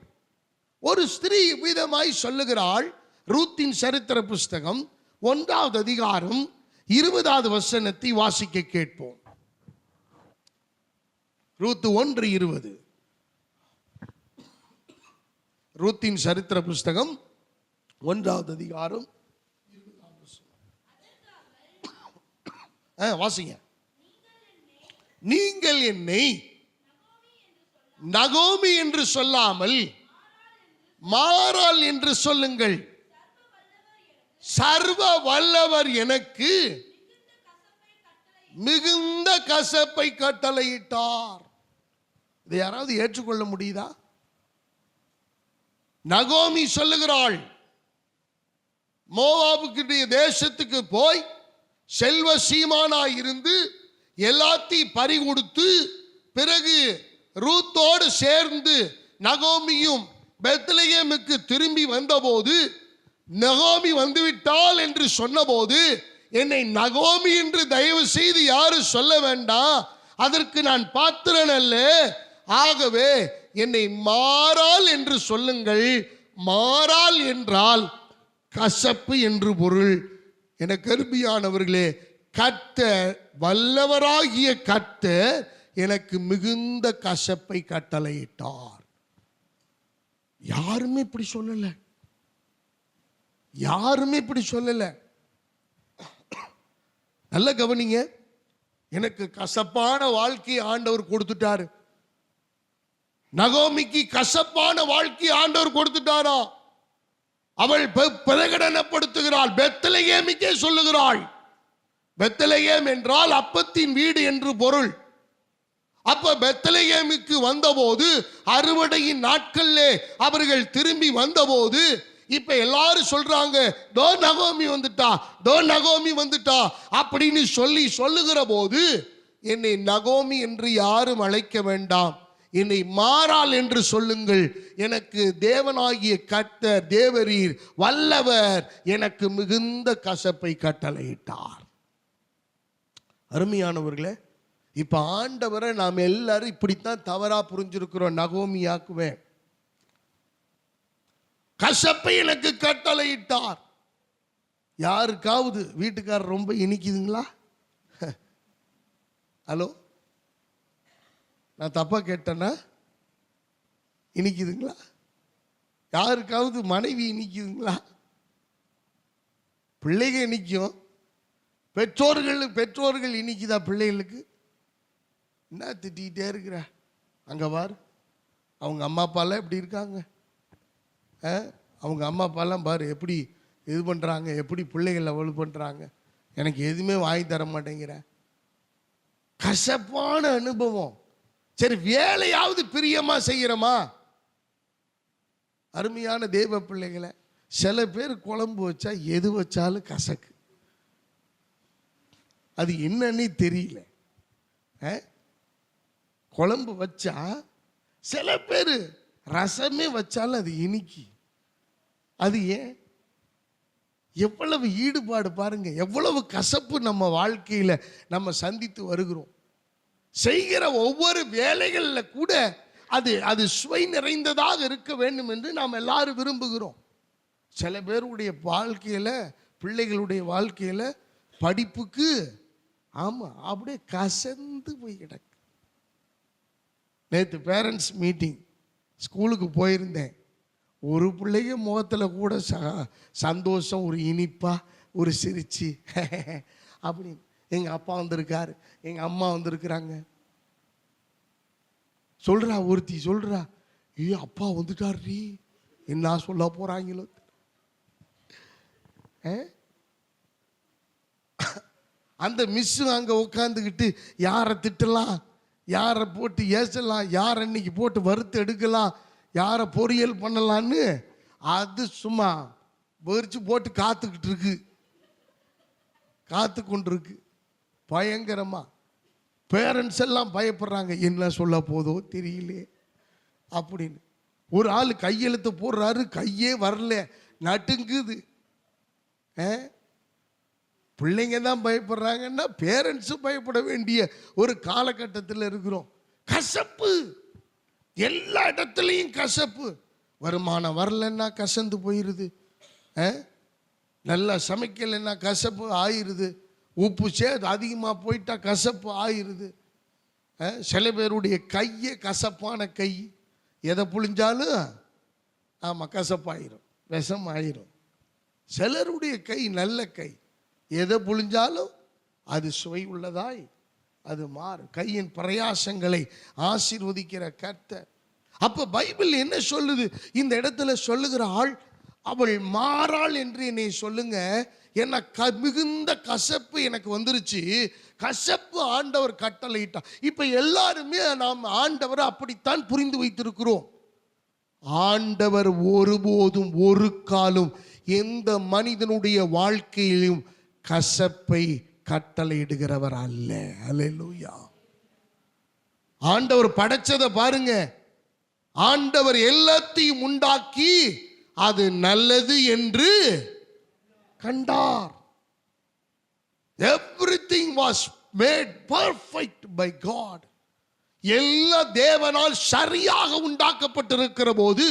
ஒரு ஸ்திரீ விதமாய் சொல்லுகிறாள். ரூத்தின் சரித்திர புஸ்தகம் 1வது அதிகாரம் 20வது வசனத்தை வாசிக்க கேட்போம். ரூத் 1:20. ரூத்தின் சரித்திர புஸ்தகம் 1வது அதிகாரம் 20வது வசனம். வாசிங்க. நீங்கள் என்னை நகோமி என்று சொல்லாமல் மாறாள் என்று சொல்லுங்கள். சர்வ வல்லவர் எனக்கு மிகுந்த கசப்பை கட்டளையிட்டார். இதை யாராவது ஏற்றுக்கொள்ள முடியுதா? நகோமி சொல்லுகிறாள், மோவாபுக்கு தேசத்துக்கு போய் செல்வ சீமானாய் இருந்து எல்லாத்தையும் பறி கொடுத்து பிறகு ரூத்தோடு சேர்ந்து நகோமியும் பெத்லெகேமுக்கு திரும்பி வந்தபோது, நகோமி வந்துவிட்டாள் என்று சொன்னபோது, என்னை நகோமி என்று தயவு செய்து யாரும் சொல்ல வேண்டாம், அதற்கு நான் பாத்திரன் அல்ல, ஆகவே என்னை மாறாள் என்று சொல்லுங்கள். மாறாள் என்றால் கசப்பு என்று பொருள். என கருமையானவர்களே, கர்த்தர், வல்லவராகிய கர்த்தர் எனக்கு மிகுந்த கசப்பை கட்டளையிட்டார். யாருமே இப்படி சொல்லல, யாருமே இப்படி சொல்லல. நல்ல கவனிங்க. எனக்கு கசப்பான வாழ்க்கையை ஆண்டவர் கொடுத்துட்டாரு. நகோமிக்கு கசப்பான வாழ்க்கை ஆண்டவர் கொடுத்துட்டாரா? அவள் பிரகடனப்படுத்துகிறாள். பெத்லெகேமுக்கே சொல்லுகிறாள். பெத்லெகேம் என்றால் அப்பத்தின் வீடு என்று பொருள். அப்ப பெத்லெகேமுக்கு வந்தபோது, அறுவடையின் நாட்களிலே அவர்கள் திரும்பி வந்தபோது, இப்ப எல்லாரும் சொல்றாங்க, தோ நகோமி வந்துட்டா, தோ நகோமி வந்துட்டா அப்படின்னு சொல்லுகிற போது, என்னை நகோமி என்று யாரும் அழைக்க வேண்டாம், என்னை மாறாள் என்று சொல்லுங்கள். எனக்கு தேவனாகிய கர்த்தர் தேவரீர் வல்லவர் எனக்கு மிகுந்த கசப்பை கட்டளையிட்டார். அருமையானவர்களே, இப்ப ஆண்டவரை நாம் எல்லாரும் இப்படித்தான் தவறா புரிஞ்சிருக்கிறோம். நகோமியாக்குவேன், கசப்பை எனக்கு கட்டளையிட்டார். யாருக்காவது வீட்டுக்காரர் ரொம்ப இனிக்குதுங்களா? ஹலோ, நான் தப்பா கேட்டேன்னா? இனிக்குதுங்களா? யாருக்காவது மனைவி இனிக்குதுங்களா? பிள்ளைங்க இனிக்கும். பெற்றோர்கள் இனிக்குதா பிள்ளைகளுக்கு? என்ன திட்டிகிட்டே இருக்கிற? அங்கே பாரு, அவங்க அம்மா அப்பாலாம் எப்படி இருக்காங்க, அவங்க அம்மா அப்பாலாம் பாரு எப்படி இது பண்ணுறாங்க, எப்படி பிள்ளைகளை வலு பண்ணுறாங்க, எனக்கு எதுவுமே வாங்கி தர மாட்டேங்கிற. கசப்பான அனுபவம். சரி, வேலையாவது பிரியமா செய்கிறோமா? அருமையான தேவ பிள்ளைகளை, சில பேர் குழம்பு வச்சா எது வச்சாலும் கசக்கு, அது என்னன்னு தெரியல. குழம்பு வச்சா சில பேர் ரசமே வச்சாலும் அது இனிக்கி. அது ஏன்? எவ்வளவு ஈடுபாடு பாருங்க, எவ்வளவு கசப்பு நம்ம வாழ்க்கையில நம்ம சந்தித்து வருகிறோம். செய்கிற ஒவ்வொரு வேலைகளில் கூட அது சுவை நிறைந்ததாக இருக்க வேண்டும் என்று நாம் எல்லாரும் விரும்புகிறோம். சில பேருடைய வாழ்க்கையில, பிள்ளைகளுடைய வாழ்க்கையில படிப்புக்கு ஆமா அப்படியே கசந்து போய் கிடக்கு. நேற்று பேரண்ட்ஸ் மீட்டிங் ஸ்கூலுக்கு போயிருந்தேன். ஒரு பிள்ளைங்க முகத்தில் கூட சந்தோஷம், ஒரு இனிப்பா, ஒரு சிரிச்சு அப்படின்னு. எங்கள் அப்பா வந்திருக்காரு, எங்கள் அம்மா வந்திருக்கிறாங்க. சொல்கிறா ஒருத்தி, சொல்கிறா, அப்பா வந்துட்டார், என்ன சொல்ல போகிறாங்களோ. அந்த மிஸ்ஸு அங்கே உட்காந்துக்கிட்டு யாரை திட்டலாம், யாரை போட்டு ஏசலாம், யாரை அன்னைக்கு போட்டு வறுத்து எடுக்கலாம், யாரை பொரியல் பண்ணலான்னு அது சும்மா வெறிச்சு போட்டு காத்து கொண்டிருக்கு பயங்கரமா. பேரண்ட்ஸ் எல்லாம் பயப்படுறாங்க, என்ன சொல்ல போதோ தெரியல அப்படின்னு. ஒரு ஆள் கையெழுத்து போடுறாரு, கையே வரல, நட்டுங்குது. பிள்ளைங்க தான் பயப்படுறாங்கன்னா பேரண்ட்ஸும் பயப்பட வேண்டிய ஒரு காலகட்டத்தில் இருக்கிறோம். கசப்பு, எல்லா இடத்துலையும் கசப்பு. வருமானம் வரலன்னா கசந்து போயிடுது, நல்லா சமைக்கலைன்னா கசப்பு ஆயிடுது, உப்பு சேது அதிகமாக போயிட்டா கசப்பு ஆயிடுது. சில பேருடைய கையே கசப்பான கை, எதை புழிஞ்சாலும் ஆமாம் கசப்பாயிரும், விஷம் ஆயிரும். சிலருடைய கை நல்ல கை, எதை புழிஞ்சாலும் அது சுவை உள்ளதாய் அது மாறும். கையின் பிரயாசங்களை ஆசீர்வதிக்கிற கர்த்தர். அப்ப பைபிள் என்ன சொல்லுது? இந்த இடத்துல சொல்லுகிற ஆள், அவள் மாறாள் என்று என்னை சொல்லுங்க, என்ன மிகுந்த கசப்பு எனக்கு வந்துருச்சு. கசப்பு ஆண்டவர் கட்டளையிட்டா. இப்ப எல்லாருமே நாம் ஆண்டவரை அப்படித்தான் புரிந்து வைத்திருக்கிறோம். ஆண்டவர் ஒருபோதும் ஒரு காலம் எந்த மனிதனுடைய வாழ்க்கையிலும் கசப்பை கட்டளையிடுகிறவர் அல்ல. அல்லேலூயா. ஆண்டவர் படைச்சதை பாருங்க, ஆண்டவர் எல்லாத்தையும் உண்டாக்கி அது நல்லது என்று கண்டார். Everything was made perfect by God. எல்லா தேவனால் சரியாக உண்டாக்கப்பட்டிருக்கிற போது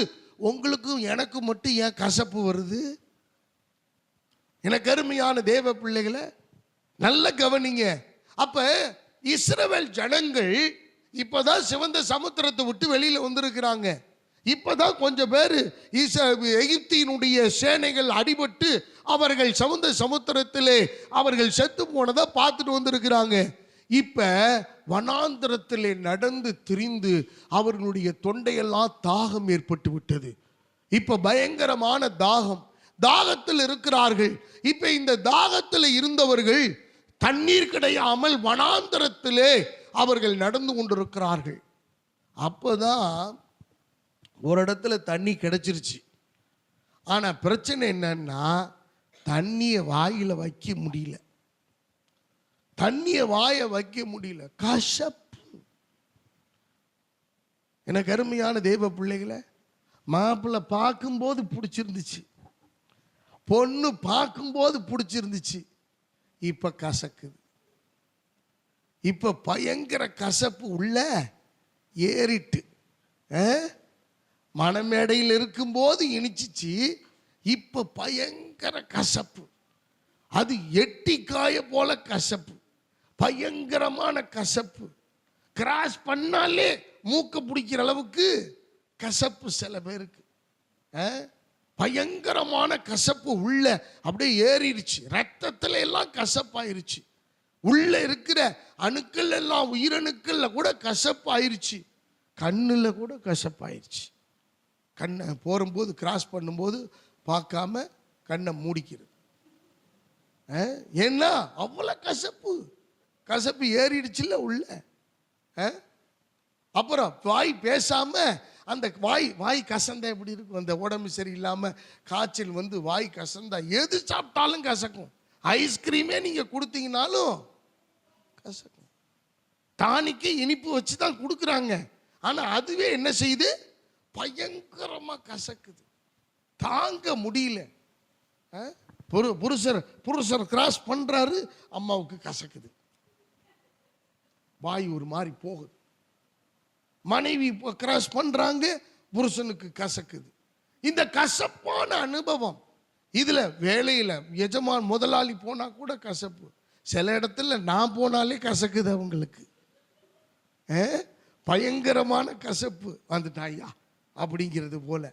உங்களுக்கும் எனக்கு மட்டும் ஏன் கசப்பு வருது? எனக்கு அருமையான தேவ பிள்ளைகளை நல்ல கவனிங்க. அப்ப இஸ்ரவேல் ஜனங்கள் இப்பதான் சிவந்த சமுத்திரத்தை விட்டு வெளியில வந்திருக்கிறாங்க. இப்பதான் கொஞ்சம் பேர் எகிப்தியினுடைய சேனைகள் அடிபட்டு அவர்கள் சிவந்த சமுத்திரத்திலே அவர்கள் செத்து போனதை பார்த்துட்டு வந்திருக்கிறாங்க. இப்ப வனாந்திரத்திலே நடந்து திரிந்து அவர்களுடைய தொண்டையெல்லாம் தாகம் ஏற்பட்டு விட்டது. இப்ப பயங்கரமான தாகத்தில் இருக்கிறார்கள். இப்ப இந்த தாகத்தில் இருந்தவர்கள் தண்ணீர் கிடையாமல் வனாந்திரத்திலே அவர்கள் நடந்து கொண்டிருக்கிறார்கள். அப்பதான் ஒரு இடத்துல தண்ணி கிடைச்சிருச்சு. ஆனா பிரச்சனை என்னன்னா தண்ணியை வாயில வைக்க முடியல. தண்ணியை வாயை வைக்க முடியல, கசப்பு. எனக்கு அருமையான தேவ பிள்ளைகளை, மாப்பிள்ளை பார்க்கும்போது பிடிச்சிருந்துச்சு, பொண்ணு பார்க்கும்போது பிடிச்சிருந்துச்சு, இப்ப கசக்குது. இப்ப பயங்கர கசப்பு உள்ள ஏறிட்டு. மணமேடையில் இருக்கும்போது இனிச்சிச்சு, இப்ப பயங்கர கசப்பு. அது எட்டிக்காய போல கசப்பு, பயங்கரமான கசப்பு. கிராஸ் பண்ணாலே மூக்க பிடிக்கிற அளவுக்கு கசப்பு சில பேருக்கு. பயங்கரமான கசப்பு உள்ள அப்படியே ஏறிடுச்சு, ரத்தத்துல எல்லாம் கசப்பாயிருச்சு, உள்ள இருக்கிற அணுக்கள் எல்லாம் உயிரணுக்கள்ல கூட கசப்பாயிருச்சு, கண்ணுல கூட கசப்பாயிருச்சு. கண்ணை போகும்போது கிராஸ் பண்ணும்போது பார்க்காம கண்ணை மூடிக்கிறது. ஏன்னா அவ்வளவு கசப்பு, கசப்பு ஏறிடுச்சுல்ல உள்ள. அப்புறம் வாய் பேசாம, அந்த வாய் கசந்தா எப்படி இருக்கும்? அந்த உடம்பு சரியில்லாம காய்ச்சல் வந்து வாய் கசந்தா எது சாப்பிட்டாலும் கசக்கும். ஐஸ்கிரீமே நீங்க கொடுத்தீங்கனாலும் கசக்கும். டானிக்கு இனிப்பு வச்சு தான் கொடுக்குறாங்க, ஆனா அதுவே என்ன செய்யுது? பயங்கரமா கசக்குது, தாங்க முடியல. புருஷர் கிராஸ் பண்றாரு, அம்மாவுக்கு கசக்குது, வாய் ஒரு மாதிரி போகுது. மனைவி கிராஸ் பண்றாங்க, புருஷனுக்கு கசக்குது. இந்த கசப்பான அனுபவம் இதுல வேலையில எஜமான் முதலாளி போனா கூட கசப்பு, சில இடத்துல நான் போனாலே கசக்குது அவங்களுக்கு. பயங்கரமான கசப்பு வந்துட்டாயா அப்படிங்கிறது போல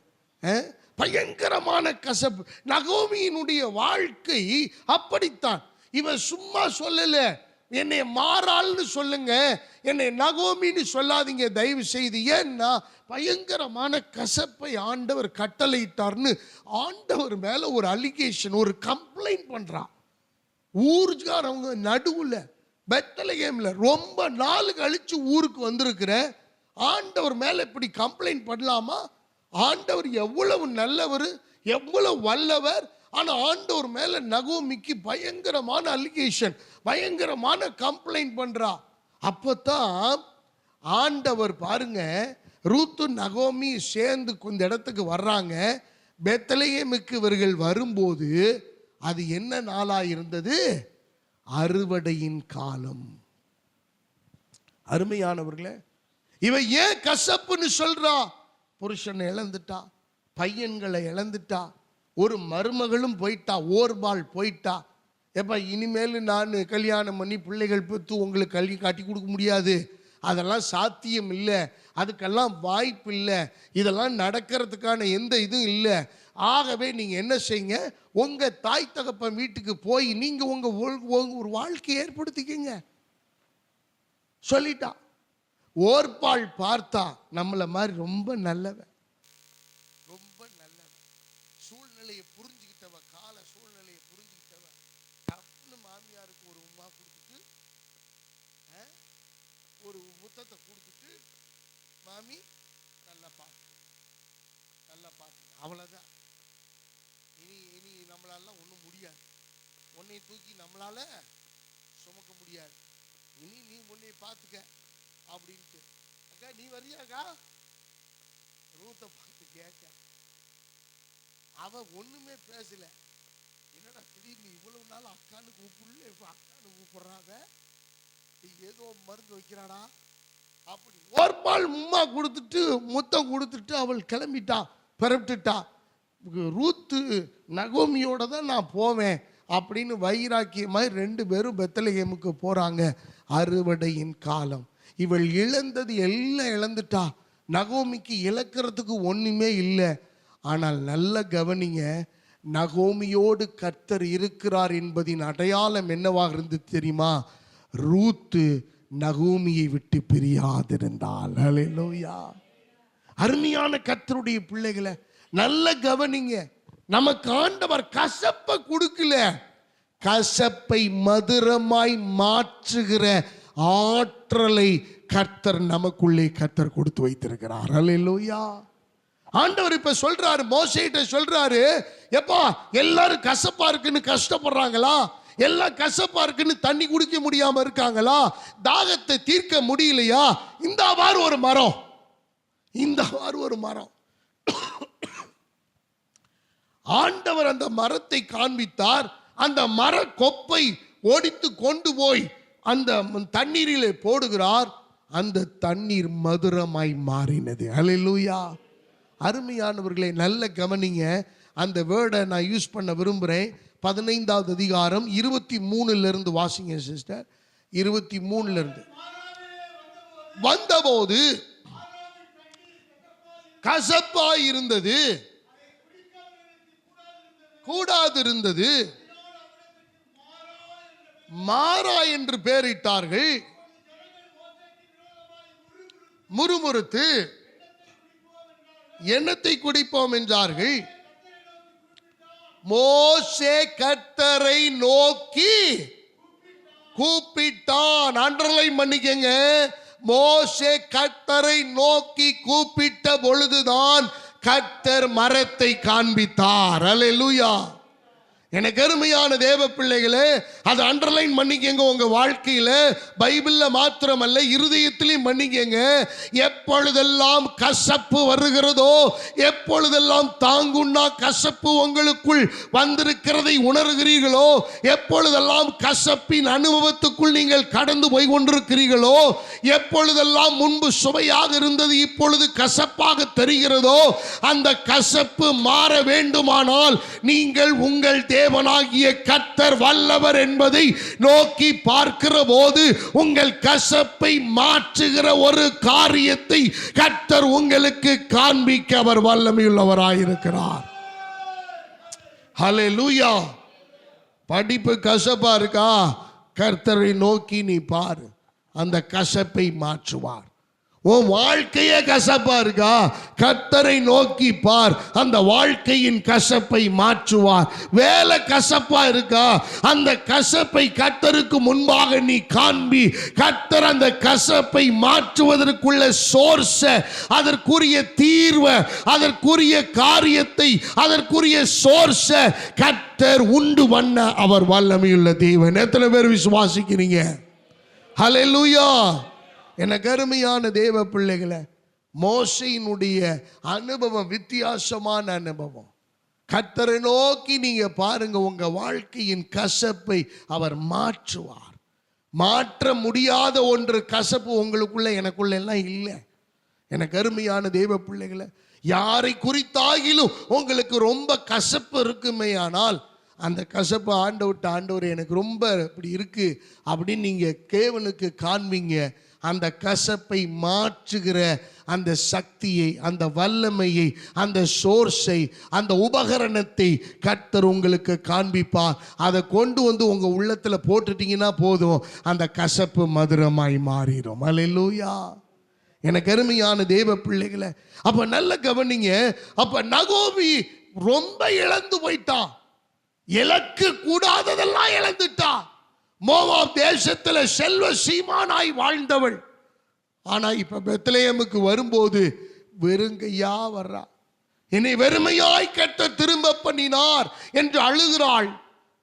பயங்கரமான கசப்பு. நகோமியினுடைய வாழ்க்கை அப்படித்தான். இவன் சும்மா சொல்லல, என்னை மாறாள்னு சொல்லுங்க, என்னை நகோமின்னு சொல்லாதீங்க தயவு செய்து. ஏன்னா பயங்கரமான கசப்பை ஆண்டவர் கட்டளையிட்டார்னு ஆண்டவர் மேல ஒரு அலிகேஷன், ஒரு கம்ப்ளைண்ட் பண்றான். ஊர்ஜாரவங்க நடுவுல பெத்லகேம்ல ரொம்ப நாள் கழிச்சு ஊருக்கு வந்திருக்கிற ஆண்டவர் மேல இப்படி கம்ப்ளைண்ட் பண்ணலாமா? ஆண்டவர் எவ்வளவு நல்லவர், எவ்வளவு வல்லவர். ஆனா ஆண்டவர் மேல நகோமிக்கு பயங்கரமான அலிகேஷன், பயங்கரமான கம்ப்ளைண்ட் பண்றா. அப்பதான் ஆண்டவர் பாருங்க, ரூத்து நகோமி சேர்ந்து இந்த இடத்துக்கு வர்றாங்க. பெத்லகேமுக்கு இவர்கள் வரும்போது அது என்ன நாளா இருந்தது? அறுவடையின் காலம். அருமையானவர்களே, இவ ஏன் கசப்புன்னு சொல்றா? புருஷனை இழந்துட்டா, பையன்களை இழந்துட்டா, ஒரு மருமகளும் போயிட்டா, ஓர்பால் போயிட்டா. எப்ப இனிமேல் நான் கல்யாணம் பண்ணி பிள்ளைகள் பெற்று உங்களுக்கு கல்வி காட்டி கொடுக்க முடியாது, அதெல்லாம் சாத்தியம் இல்லை, அதுக்கெல்லாம் வாய்ப்பு இல்லை, இதெல்லாம் நடக்கிறதுக்கான எந்த இதுவும் இல்லை. ஆகவே நீங்க என்ன செய்யுங்க, உங்க தாய் தகப்பன் வீட்டுக்கு போய் நீங்க உங்க ஒரு வாழ்க்கையை ஏற்படுத்திக்கங்க சொல்லிட்டா. ஓர்பால் பார்த்தா நம்மள மாதிரி ரொம்ப நல்லவன், ரொம்ப நல்லவன், சூழ்நிலையை புரிஞ்சுக்கிட்டவ, கால சூழ்நிலையை புரிஞ்சுக்கிட்டவ. தப்புன்னு மாமியாருக்கு ஒரு உமா கொடுத்துட்டு, ஒரு முத்தத்தை கொடுத்துட்டு, மாமி நல்லா பார்த்து, நல்லா பார்த்து, அவ்வளவுதான். இனி நம்மளால ஒன்றும் முடியாது, உன்னை தூக்கி நம்மளால சுமக்க முடியாது, இனி நீ உன்னை பார்த்துக்க அப்படின்ட்டு. அக்கா நீ வரியாக்கா? ரூத்தை பார்த்து கேட்க, அவ ஒண்ணுமே பேசல. என்னடா திடீர்னு இவ்வளவு நாள் அக்கான்னு கூப்பிடல, இப்ப அக்கான்னு கூப்பிடுறாங்க, ஏதோ மருந்து வைக்கிறாடா அப்படி. ஓர்பால் மும்மா கொடுத்துட்டு முத்தம் கொடுத்துட்டு அவள் கிளம்பிட்டா, பிறப்பிட்டுட்டா. ரூத்து நகோமியோட தான் நான் போவேன் அப்படின்னு வைராக்கியமாய் ரெண்டு பேரும் பெத்லகேமுக்கு போறாங்க. அறுவடையின் காலம். இவள் இழந்தது எல்லாம் இழந்துட்டா. நகோமிக்கு இழக்கிறதுக்கு ஒண்ணுமே இல்லை. ஆனால் நல்ல கவனிங்க, நகோமியோடு கர்த்தர் இருக்கிறார் என்பதின் அடையாளம் என்னவாக இருந்தது தெரியுமா? ரூத்து நகோமியை விட்டு பிரியாதிருந்தாள். ஹல்லேலூயா. அருமையான கர்த்தருடைய பிள்ளைகளை நல்ல கவனிங்க, நமக்கு ஆண்டவர் கசப்பை கொடுக்கல, கசப்பை மதுரமாய் மாற்றுகிற ஆற்றலை கர்த்தர் நமக்குள்ளே கர்த்தர் கொடுத்து வைத்திருக்கிறார். ஹல்லேலூயா. ஆண்டவர் இப்ப சொல்றாரு, மோசேட்ட சொல்றாரு, எப்பா எல்லாரும் கசப்பா இருக்குன்னு கஷ்டப்படுறாங்களா, எல்லாம் கசப்பா இருக்குன்னு தண்ணி குடிக்க முடியாம இருக்காங்களா, தாகத்தை தீர்க்க முடியலையா, இந்த வாரு ஒரு மரம், இந்த வாரு ஒரு மரம். ஆண்டவர் அந்த மரத்தை காண்பித்தார். அந்த மர கொப்பை ஓடித்து கொண்டு போய் அந்த தண்ணீரிலே போடுகிறார். அந்த தண்ணீர் மதுரமாய் மாறினது. ஹல்லேலூயா. அருமையானவர்களே, நல்ல கவனிங்க. அந்த வேர்டை நான் யூஸ் பண்ண விரும்புகிறேன். 15வது அதிகாரம் 23 வாசிங்க சிஸ்டர். 23 வந்தபோது கசப்பாய் இருந்தது, கூடாதிருந்தது, மாறா என்று பெயரிட்டார்கள். முறுமுறுத்து எண்ணத்தை குடிப்போம் என்றார்கள். மோசே கர்த்தரை நோக்கி கூப்பிட்டான். அண்டர்லைன் பண்ணிக்கங்க. மோசே கர்த்தரை நோக்கி கூப்பிட்ட பொழுதுதான் கர்த்தர் மரத்தை காண்பித்தார். அல்லேலூயா. எனக்கு அருமையான தேவ பிள்ளைகளே, அதை அண்டர்லைன் பண்ணிக்கங்க. உங்க வாழ்க்கையில பைபிள்ல மாத்திரமல்ல, இருதயத்திலையும் பண்ணிக்கங்க. எப்பொழுதெல்லாம் கசப்பு வருகிறதோ, எப்பொழுதெல்லாம் தாங்குண்ணா கசப்பு உங்களுக்குள் வந்திருக்கிறதை உணர்கிறீர்களோ, எப்பொழுதெல்லாம் கசப்பின் அனுபவத்துக்குள் நீங்கள் கடந்து போய் கொண்டிருக்கிறீர்களோ, எப்பொழுதெல்லாம் முன்பு சுவையாக இருந்தது இப்பொழுது கசப்பாக தெரிகிறதோ, அந்த கசப்பு மாற வேண்டுமானால் நீங்கள் உங்கள் தேவனாகிய கர்த்தர் வல்லவர் என்பதை நோக்கி பார்க்கிற போது உங்கள் கசப்பை மாற்றுகிற ஒரு காரியத்தை கர்த்தர் உங்களுக்கு காண்பிக்க அவர் வல்லமையுள்ளவராயிருக்கிறார். ஹல்லேலூயா. படிப்பு கசப்பா இருக்கா, கர்த்தரை நோக்கி நீ பாரு, அந்த கசப்பை மாற்றுவார். உன் வாழ்க்கையே கசப்பா இருக்கா, கர்த்தரை நோக்கி பார், அந்த வாழ்க்கையின் கசப்பை மாற்றுவார். வேலை கசப்பா இருக்கா, அந்த கசப்பை கர்த்தருக்கு முன்பாக நீ காண்பி. கர்த்தர் அந்த கசப்பை மாற்றுவதற்குள்ள சோர்ஸை, அதற்குரிய தீர்வை, அதற்குரிய காரியத்தை, அதற்குரிய சோர்ஸை கர்த்தர் உண்டு பண்ண அவர் வல்லமையுள்ள தேவன். எத்தனை பேர் விசுவாசிக்கிறீங்க? ஹல்லேலூயா. எனக்கு அருமையான தேவ பிள்ளைகளை, மோசேயினுடைய அனுபவம் வித்தியாசமான அனுபவம். கர்த்தரை நோக்கி நீங்க பாருங்க, உங்க வாழ்க்கையின் கசப்பை அவர் மாற்றுவார். மாற்ற முடியாத ஒன்று கசப்பு உங்களுக்குள்ள எனக்குள்ள எல்லாம் இல்லை. எனக்கு அருமையான தேவ பிள்ளைகளை, யாரை குறித்தாகிலும் உங்களுக்கு ரொம்ப கசப்பு இருக்குமே, ஆனால் அந்த கசப்பு ஆண்டவர் எனக்கு ரொம்ப இப்படி இருக்கு அப்படின்னு நீங்க தேவனுக்கு காண்பீங்க. அந்த கசப்பை மாற்றுகிற அந்த சக்தியை, அந்த வல்லமையை, அந்த சோர்ஸை, அந்த உபகரணத்தை கர்த்தர் உங்களுக்கு காண்பிப்பார். அதை கொண்டு வந்து உங்க உள்ளத்துல போட்டுட்டீங்கன்னா போதும், அந்த கசப்பு மதுரமாய் மாறிடும். அல்லேலூயா. எனக்கு அருமையான தேவ பிள்ளைகளை, அப்ப நல்ல கவனிங்க. அப்ப நகோமி ரொம்ப இழந்து போயிட்டான். இழக்க கூடாததெல்லாம் இழந்துட்டா. மோவாப் தேசத்துல செல்வ சீமானாய் வாழ்ந்தவள். ஆனா இப்ப பெத்லெகேமுக்கு வரும்போது வெறுங்கையா வர்றா. என்னை வெறுமையாய் கர்த்தர் திரும்ப பண்ணினார் என்று அழுகிறாள்.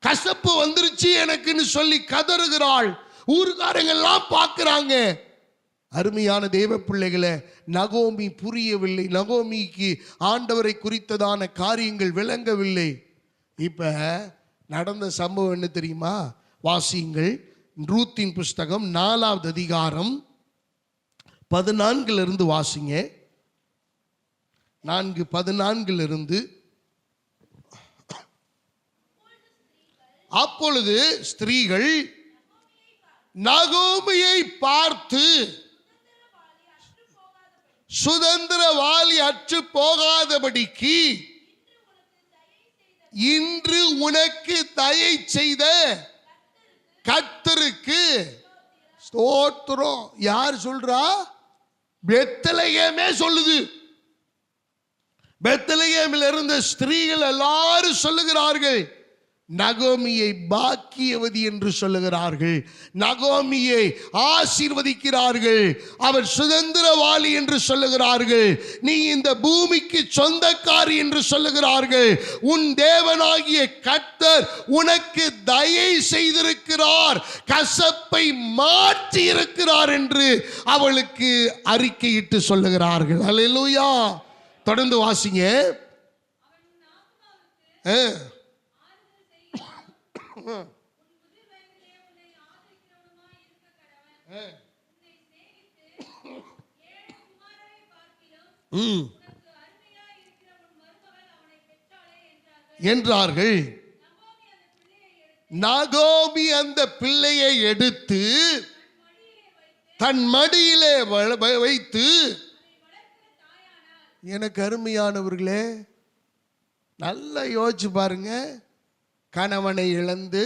கசப்பு வந்துருச்சு எனக்குன்னு சொல்லி கதறுகிறாள். ஊர்காரங்கெல்லாம் பார்க்கிறாங்க. அருமையான தேவ பிள்ளைகளை, நகோமி புரியவில்லை. நகோமிக்கு ஆண்டவரை குறித்ததான காரியங்கள் விளங்கவில்லை. இப்ப நடந்த சம்பவம் என்ன தெரியுமா? வாசியுங்கள். ரூத்தின் புஸ்தகம் 4வது அதிகாரம் 14 வாசிங்க. 4:14. அப்பொழுது ஸ்திரீகள் நகோமியை பார்த்து, சுதந்திரவாளி அற்று போகாதபடிக்கு இன்று உனக்கு தயை செய்த கர்த்தருக்கு ஸ்தோத்திரம். யார் சொல்றா? பெத்லெகேமே சொல்லுது. பெத்லெகேமில் இருந்த ஸ்திரீகள் எல்லாரும் சொல்லுகிறார்கள், நகோமியை பாக்கியவதி என்று சொல்லுகிறார்கள். நகோமியை ஆசீர்வதிக்கிறார்கள். அவர் சுதந்திரவாளி என்று சொல்லுகிறார்கள். நீ இந்த பூமிக்கு சொந்தக்காரி என்று சொல்லுகிறார்கள். உன் தேவனாகிய கர்த்தர் உனக்கு தயை செய்திருக்கிறார், கசப்பை மாற்றி இருக்கிறார் என்று அவளுக்கு அறிக்கையிட்டு சொல்லுகிறார்கள். அல்லேலூயா. தொடர்ந்து வாசிங்க. என்றார்கள். நகோமி அந்த பிள்ளையை எடுத்து தன் மடியிலே வைத்து, எனக்கு அருமையானவர்களே, நல்லா யோசிச்சு பாருங்க. கணவனை இழந்து,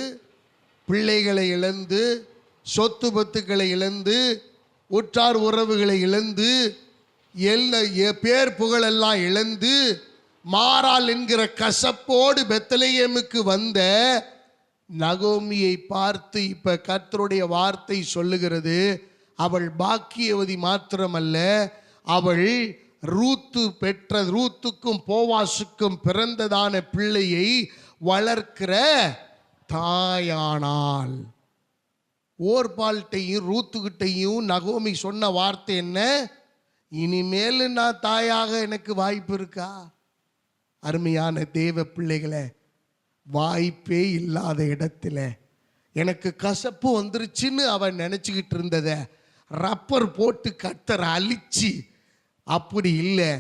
பிள்ளைகளை இழந்து, சொத்து பத்துக்களை இழந்து, உற்றார் உறவுகளை இழந்து, பேர் புகழெல்லாம் இழந்து, மாறாள் என்கிற கசப்போடு பெத்லெகேமுக்கு வந்த நகோமியை பார்த்து இப்ப கர்த்தருடைய வார்த்தை சொல்லுகிறது, அவள் பாக்கியவதி மாத்திரமல்ல, அவள் ரூத்துக்கும் போவாசுக்கும் பிறந்ததான பிள்ளையை வளர்க்கிற தாயானாள். ஓர்பால்ட்டையும் ரூத்துக்கிட்டையும் நகோமி சொன்ன வார்த்தை என்ன? இனிமேல் நான் தாயாக எனக்கு வாய்ப்பு இருக்கா? அருமையான தேவ பிள்ளைகளை, வாய்ப்பே இல்லாத இடத்துல எனக்கு கசப்பு வந்துருச்சுன்னு அவன் நினைச்சுக்கிட்டு இருந்தத ரப்பர் போட்டு கர்த்தர் அழிச்சு, அப்படி இல்லை,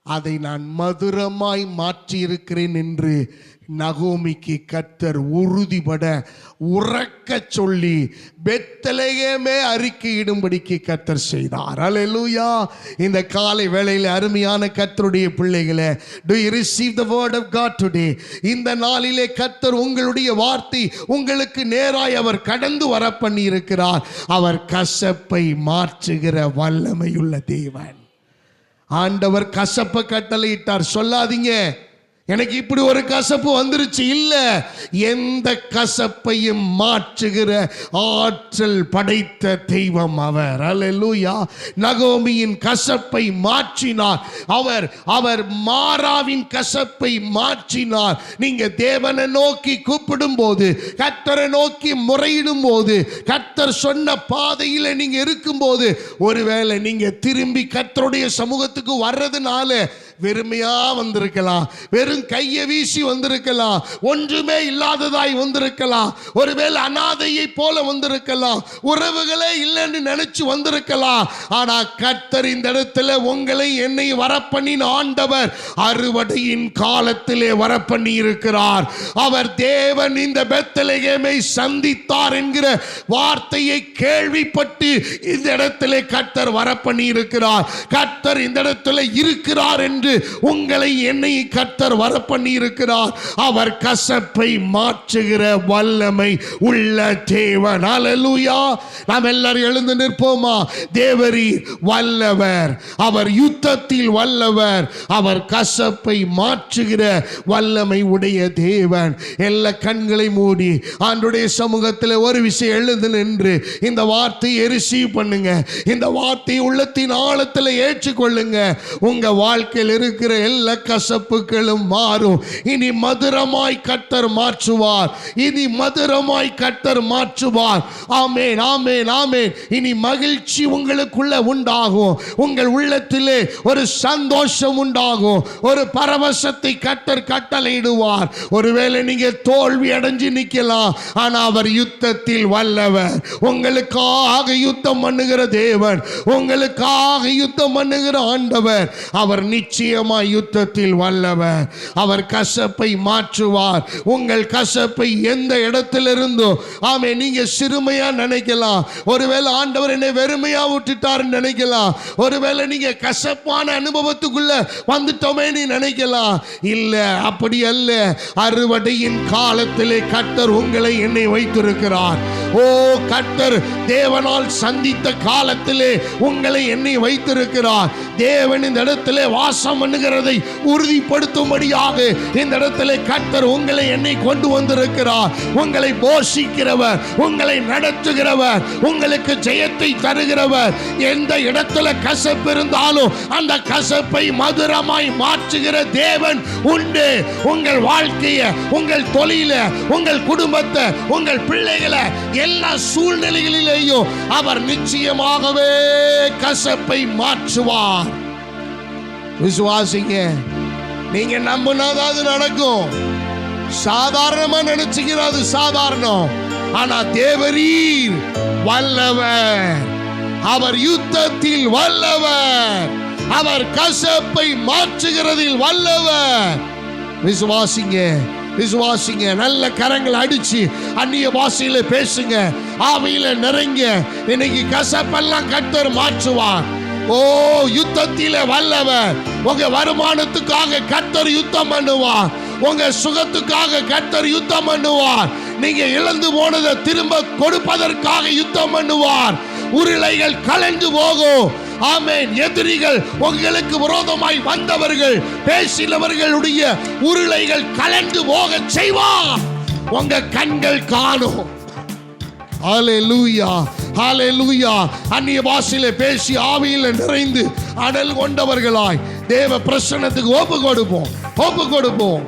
அதை நான் மதுரமாய் மாற்றி இருக்கிறேன் என்று நகோமிக்கு கர்த்தர் உறுதிபட உறக்க சொல்லி பெத்லெகேமே அறிக்கையிடும்படிக்கு கர்த்தர் செய்தார். அல்லேலூயா. இந்த காலை வேளையில் அருமையான கர்த்தருடைய பிள்ளைகளே, do you receive the word of God today? இந்த நாளிலே கர்த்தர் உங்களுடைய வார்த்தை உங்களுக்கு நேராய் அவர் கடந்து வர பண்ணி இருக்கிறார். அவர் கசப்பை மாற்றுகிற வல்லமையுள்ள தேவன். ஆண்டவர் கசப்பை கட்டளையிட்டார். சொல்லாதீங்க எனக்கு இப்படி ஒரு கசப்பு வந்துருச்சு. இல்ல, எந்த கசப்பையும் மாற்றுகிற ஆற்றல் படைத்த தெய்வம் அவர். அல்லேலூயா. நகோமியின் கசப்பை மாற்றினார் அவர். அவர் மாறாவின் கசப்பை மாற்றினார். நீங்க தேவனை நோக்கி கூப்பிடும் போது, கர்த்தரை நோக்கி முறையிடும் போது, கர்த்தர் சொன்ன பாதையில நீங்க இருக்கும்போது, ஒருவேளை நீங்க திரும்பி கர்த்தருடைய சமூகத்துக்கு வர்றதுனால வெறுமையா வந்திருக்கலாம், வெறும் கையை வீசி வந்திருக்கலாம், ஒன்றுமே இல்லாததாய் வந்திருக்கலாம், ஒருவேளை அனாதையை போல வந்திருக்கலாம், உறவுகளே இல்லைன்னு நினைச்சு வந்திருக்கலாம். ஆனா கர்த்தர் இந்த இடத்துல உங்களை என்னை வரப்பண்ணின ஆண்டவர் அறுவடையின் காலத்திலே வரப்பண்ணி இருக்கிறார். அவர் தேவன் இந்த பெத்லெகேமை சந்தித்தார் என்கிற வார்த்தையை கேள்விப்பட்டு இந்த இடத்திலே கர்த்தர் வரப்பண்ணி இருக்கிறார். கர்த்தர் இந்த இடத்துல இருக்கிறார் என்று உங்களை என்னை கர்த்தர் வரப்பண்ணி இருக்கிறார். அவர் கசப்பை மாற்றுகிற வல்லமை உள்ள தேவன். அல்லேலூயா. நாம் எல்லாரும் எழுந்து நிற்போமா? தேவரீர் வல்லவர், அவர் யுத்தத்தில் வல்லவர், அவர் கசப்பை மாற்றுகிற வல்லமை உடைய தேவன். எல்லா கண்களை மூடி ஆண்டவருடைய சமூகத்தில் ஒரு விஷயம் எழுந்து நின்று இந்த வார்த்தையை ரிசீவ் பண்ணுங்க. இந்த வார்த்தையை உள்ளத்தின் ஆழத்தில் ஏற்றுக்கொள்ளுங்க. உங்க வாழ்க்கையில் இருக்கிற எல்லா கசப்புகளும் மாறும். இனி மதுரமாய் கர்த்தர் மாற்றுவார். இனி மதுரமாய் கர்த்தர் மாற்றுவார். ஆமென், ஆமென், ஆமென். இனி மகிழ்ச்சி உங்களுக்குள்ள உண்டாகும். உங்கள் உள்ளத்திலே ஒரு சந்தோஷம் உண்டாகும். ஒரு பரவசத்தை கர்த்தர் கட்டளையிடுவார். ஒருவேளை நீங்க தோல்வி அடைஞ்சு நிக்கலாம், ஆனா அவர் யுத்தத்தில் வல்லவர். உங்களுக்காக யுத்தம் பண்ணுகிற தேவன், உங்களுக்காக யுத்தம் பண்ணுகிற ஆண்டவர். அவர் நிச்சயமாய் யுத்தத்தில் வல்லவர். அவர் கசப்பை மாற்றுவார். உங்கள் கசப்பை எந்த இடத்திலிருந்தோ, ஆமே, நீங்க சிறுமையா நினைக்கலாம். ஒருவேளை ஆண்டவர் என்னை வெறுமையா விட்டுட்டார் நினைக்கலாம். ஒருவேளை நீங்க கசப்பான அனுபவத்துக்குள்ள வந்துட்டோமே நீ நினைக்கலாம். இல்ல, அப்படி அல்ல. அறுவடையின் காலத்திலே கர்த்தர் உங்களை என்னை வைத்திருக்கிறார். ஓ, கர்த்தர் தேவனால் சந்தித்த காலத்திலே உங்களை என்னை வைத்திருக்கிறார். தேவன் இந்த இடத்திலே வாசம் வாசம் பண்ணுகிறதை உறுதிப்படுத்தும்படியாக இந்த இடத்துல கர்த்தர் உங்களை என்னை கொண்டு வந்திருக்கிறார். உங்களை போஷிக்கிறவர், உங்களை நடத்துகிறவர், உங்களுக்கு ஜெயத்தை தருகிறவர். எந்த இடத்துல கசப்பு இருந்தாலும் அந்த கசப்பை மதுரமாய் மாற்றுகிற தேவன் உண்டு. உங்கள் வாழ்க்கைய, உங்கள் தொழில, உங்கள் குடும்பத்தை, உங்கள் பிள்ளைகளை, எல்லா சூழ்நிலைகளிலேயும் அவர் நிச்சயமாகவே கசப்பை மாற்றுவார். விசுவாசிங்க. நீங்க நம்பினாதான் அது நடக்கும். சாதாரணமா நினைச்சுக்கிறது சாதாரணம். ஆனா தேவரீர் வல்லவர். அவர் யுத்தத்தில் வல்லவர். அவர் கசப்பை மாற்றுகிறதில் வல்லவர். விசுவாசிங்க, விசுவாசிங்க. நல்ல கரங்களை அடிச்சு அந்நிய பாஷையில பேசுங்க, ஆவியில நிறைங்க. இன்னைக்கு கசப்பெல்லாம் கர்த்தர் மாற்றுவார். ஓ, யுத்தத்தில வல்லவர். உங்க வருமானத்துக்காக கர்த்தர் யுத்தம் பண்ணுவார். உங்க சுகத்துக்காக கர்த்தர் யுத்தம் பண்ணுவார். நீங்க இழந்து போனதை திரும்ப கொடுப்பதற்காக யுத்தம் பண்ணுவார். உருளைகள் கலந்து போகும். ஆமென். எதிரிகள், உங்களுக்கு விரோதமாய் வந்தவர்கள், பேசினவர்களுடைய உருளைகள் கலந்து போக செய்வார். உங்க கண்கள் காணும். ஹல்லேலூயா, ஹல்லேலூயா. அந்நிய பாஷையில பேசி ஆவியில நிறைந்து அனல் கொண்டவர்களாய் தேவ பிரசன்னத்துக்கு ஒப்பு கொடுப்போம்.